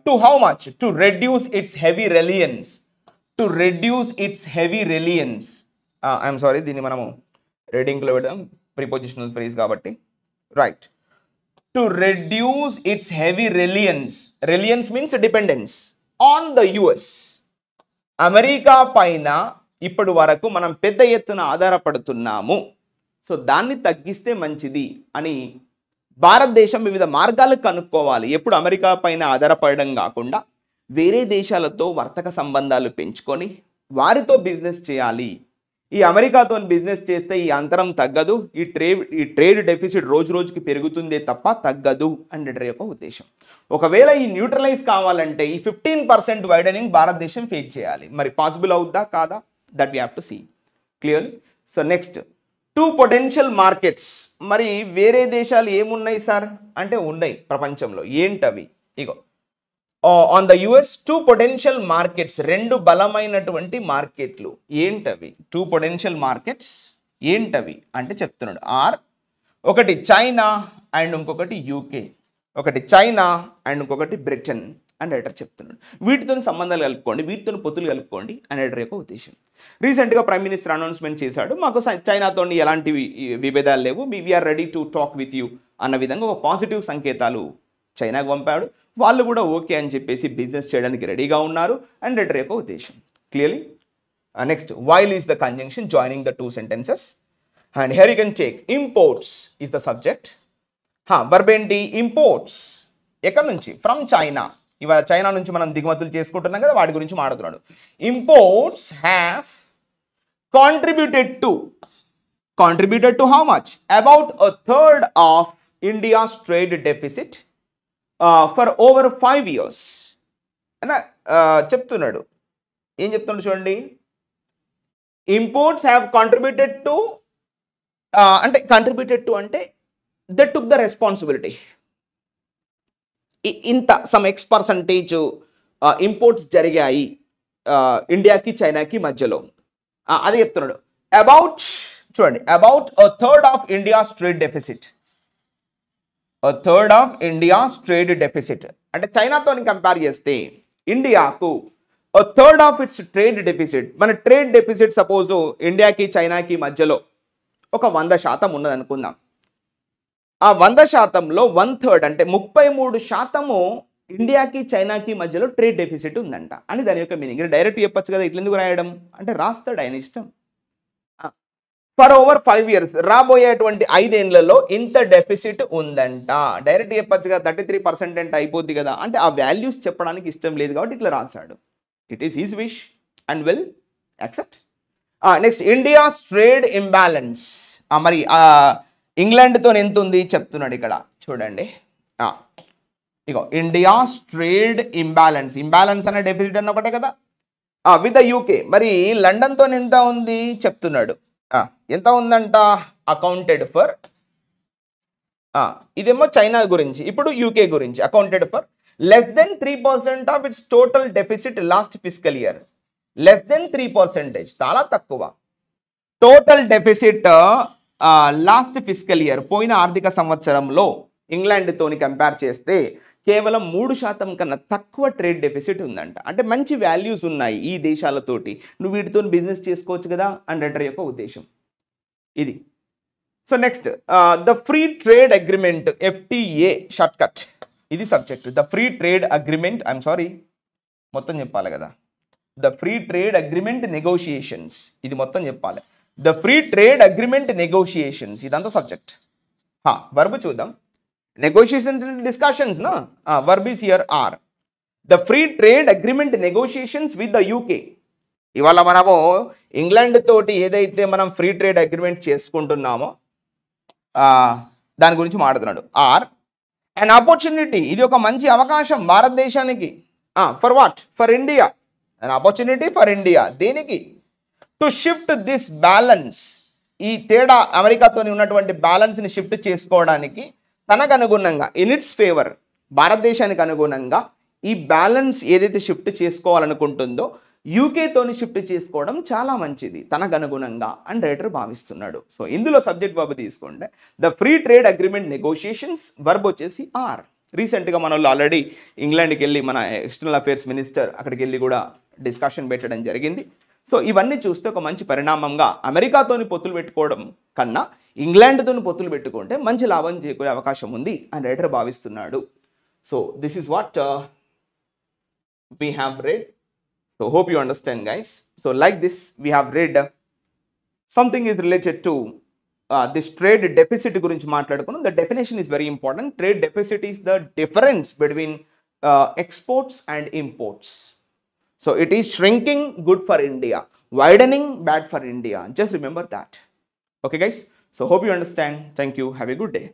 to how much? To reduce its heavy reliance. I'm sorry, దీన్ని మనము రీడింగ్లో పెడదాం, prepositional phrase కాబట్టి. Right. To reduce it's heavy reliance. Reliance means dependence on the US. America పైన ఇప్పటి వరకు మనం పెద్ద ఎత్తున ఆధారపడుతున్నాము, సో దాన్ని తగ్గిస్తే మంచిది అని భారతదేశం వివిధ మార్గాలు కనుక్కోవాలి. ఎప్పుడు అమెరికా పైన ఆధారపడడం కాకుండా వేరే దేశాలతో వర్తక సంబంధాలు పెంచుకొని వారితో బిజినెస్ చేయాలి. ఈ అమెరికాతో బిజినెస్ చేస్తే ఈ అంతరం తగ్గదు, ఈ ట్రేడ్ డెఫిసిట్ రోజు రోజుకి పెరుగుతుందే తప్ప తగ్గదు అనేది యొక్క ఉద్దేశం. ఒకవేళ ఈ న్యూట్రలైజ్ కావాలంటే ఈ 15% వైడనింగ్ భారతదేశం ఫేస్ చేయాలి. మరి పాసిబుల్ అవుద్దా కాదా? That we have to see. Clear? So next, 2 potential markets. మరి వేరే దేశాలు ఏమున్నాయి సార్ అంటే ఉన్నాయి ప్రపంచంలో. ఏంటవి? ఇగో on the US 2 potential markets, 2 బలమైనటువంటి మార్కెట్లు. ఏంటవి 2 పొటెన్షియల్ మార్కెట్స్? ఏంటవి అంటే చెప్తున్నాడు. ఒకటి చైనా అండ్ ఇంకొకటి యూకే, ఒకటి చైనా అండ్ ఇంకొకటి బ్రిటన్ అని రైటర్ చెప్తున్నాడు. వీటితో సంబంధాలు కలుపుకోండి, వీటితో పొత్తులు కలుపుకోండి అని రైటర్ యొక్క ఉద్దేశం. రీసెంట్గా ప్రైమ్ మినిస్టర్ అనౌన్స్మెంట్ చేశాడు, మాకు చైనాతో ఎలాంటి విభేదాలు లేవు, we are ready to talk with you అన్న విధంగా ఒక పాజిటివ్ సంకేతాలు చైనాకు పంపాడు. వాళ్ళు కూడా ఓకే అని చెప్పేసి బిజినెస్ చేయడానికి రెడీగా ఉన్నారు అండ్ లెటర్ యొక్క ఉద్దేశం. Clearly next, while is the conjunction joining the two sentences and here you can take imports is the subject. Verb ఏంటి? ఇంపోర్ట్స్. ఎక్కడి నుంచి? From China. ఇవాళ చైనా నుంచి మనం దిగుమతులు చేసుకుంటున్నాం కదా, వాటి గురించి మాట్లాడుతున్నాడు. Imports have contributed to how much? About a third of India's trade deficit for over 5 years. అన్న చెప్తున్నాడు. ఏం చెప్తున్నాడు చూడండి. ఇంపోర్ట్స్ హ్యావ్ కాంట్రిబ్యూటెడ్ టు అంటే దే టుక్ ద రెస్పాన్సిబిలిటీ. ఇంత సమ్ X పర్సంటేజ్ ఇంపోర్ట్స్ జరిగాయి ఇండియాకి చైనాకి మధ్యలో. అది చెప్తున్నాడు. చూడండి, about a third of India's trade deficit. అంటే చైనాతో కంపేర్ చేస్తే ఇండియాకు a third of its trade deficit. మన ట్రేడ్ డెఫిసిట్ సపోజ్ ఇండియాకి చైనాకి మధ్యలో ఒక 100% ఉన్నది అనుకుందాం. ఆ 100%లో 1/3 అంటే 33% ఇండియాకి చైనాకి మధ్యలో ట్రేడ్ డెఫిసిట్ ఉందంట అని దాని యొక్క మీనింగ్. డైరెక్ట్ చెప్పచ్చు కదా, ఇట్లా ఎందుకు రాయడం అంటే రాస్తాడు ఆయన ఇష్టం. ఫర్ ఓవర్ 5 years, రాబోయేటువంటి 5 ఏళ్లలో ఇంత డెఫిసిట్ ఉందంట. డైరెక్ట్ చెప్పచ్చు కదా, 33% అంటే అయిపోద్ది కదా, అంటే ఆ వాల్యూస్ చెప్పడానికి ఇష్టం లేదు కాబట్టి ఇట్లా రాశాడు. It is his wish and will accept. Next, India's trade imbalance. మరి ఇంగ్లాండ్తో ఎంత ఉంది చెప్తున్నాడు ఇక్కడ చూడండి. ఇగో ఇండియాస్ ట్రేడ్ ఇంబ్యాలెన్స్ అనే డెఫిసిట్ అన్న ఒకటే కదా విత్ ద యూకే. మరి లండన్తో ఎంత ఉంది చెప్తున్నాడు. ఎంత ఉందంట? అకౌంటెడ్ ఫర్, ఇదేమో చైనా గురించి, ఇప్పుడు యూకే గురించి. Accounted for less than 3% of its total deficit last fiscal year. less than 3%, చాలా తక్కువ. Total deficit last physical year, పోయిన ఆర్థిక సంవత్సరంలో ఇంగ్లాండ్తోని కంపేర్ చేస్తే కేవలం 3% కన్నా తక్కువ ట్రేడ్ డెఫిసిట్ ఉందంట. అంటే మంచి వాల్యూస్ ఉన్నాయి ఈ దేశాలతోటి, నువ్వు వీటితో బిజినెస్ చేసుకోవచ్చు కదా అని లెటర్ యొక్క ఉద్దేశం ఇది. So next, the free trade agreement FTA short cut, ఇది subject. The free trade agreement, మొత్తం చెప్పాలి కదా, the free trade agreement negotiations, ఇది మొత్తం చెప్పాలి. The free trade agreement negotiations, ఇదంతా సబ్జెక్ట్. వర్బ్ చూద్దాం. నెగోషియేషన్స్ డిస్కషన్స్ నా, verb is here are. The free trade agreement negotiations with the UK. ఇవాళ మనము ఇంగ్లాండ్ తోటి ఏదైతే మనం ఫ్రీ ట్రేడ్ అగ్రిమెంట్ చేసుకుంటున్నామో దాని గురించి మాట్లాడుతున్నాడు. ఆర్ an opportunity, ఇది ఒక మంచి అవకాశం భారతదేశానికి. For what? For India. an opportunity for India. దేనికి? టు షిఫ్ట్ దిస్ బ్యాలెన్స్, ఈ తేడా అమెరికాతో ఉన్నటువంటి బ్యాలెన్స్ని షిఫ్ట్ చేసుకోవడానికి తనకు అనుగుణంగా, ఇన్ ఇట్స్ ఫేవర్, భారతదేశానికి అనుగుణంగా ఈ బ్యాలెన్స్ ఏదైతే షిఫ్ట్ చేసుకోవాలనుకుంటుందో యూకేతోని షిఫ్ట్ చేసుకోవడం చాలా మంచిది తనకు అనుగుణంగా అని రైటర్ భావిస్తున్నాడు. సో ఇందులో సబ్జెక్ట్ వర్బ్ తీసుకుంటే the free trade agreement negotiations, verb వచ్చేసి ఆర్. రీసెంట్గా మన వాళ్ళు ఆల్రెడీ ఇంగ్లాండ్కి వెళ్ళి మన ఎక్స్టర్నల్ అఫేర్స్ మినిస్టర్ అక్కడికి వెళ్ళి కూడా డిస్కషన్ పెట్టడం జరిగింది. సో ఇవన్నీ చూస్తే ఒక మంచి పరిణామంగా అమెరికాతోని పొత్తులు పెట్టుకోవడం కన్నా ఇంగ్లాండ్తోని పొత్తులు పెట్టుకుంటే మంచి లాభం చేకూరే అవకాశం ఉంది అని రైటర్ భావిస్తున్నాడు. So this is what we have read. So hope you understand, guys. So like this we have read something is related to this trade deficit gurinchi maatladukunnam. The definition is very important. Trade deficit is the difference between exports and imports. So it is shrinking, good for India, widening, bad for India. Just remember that. Okay guys, so hope you understand. Thank you, have a good day.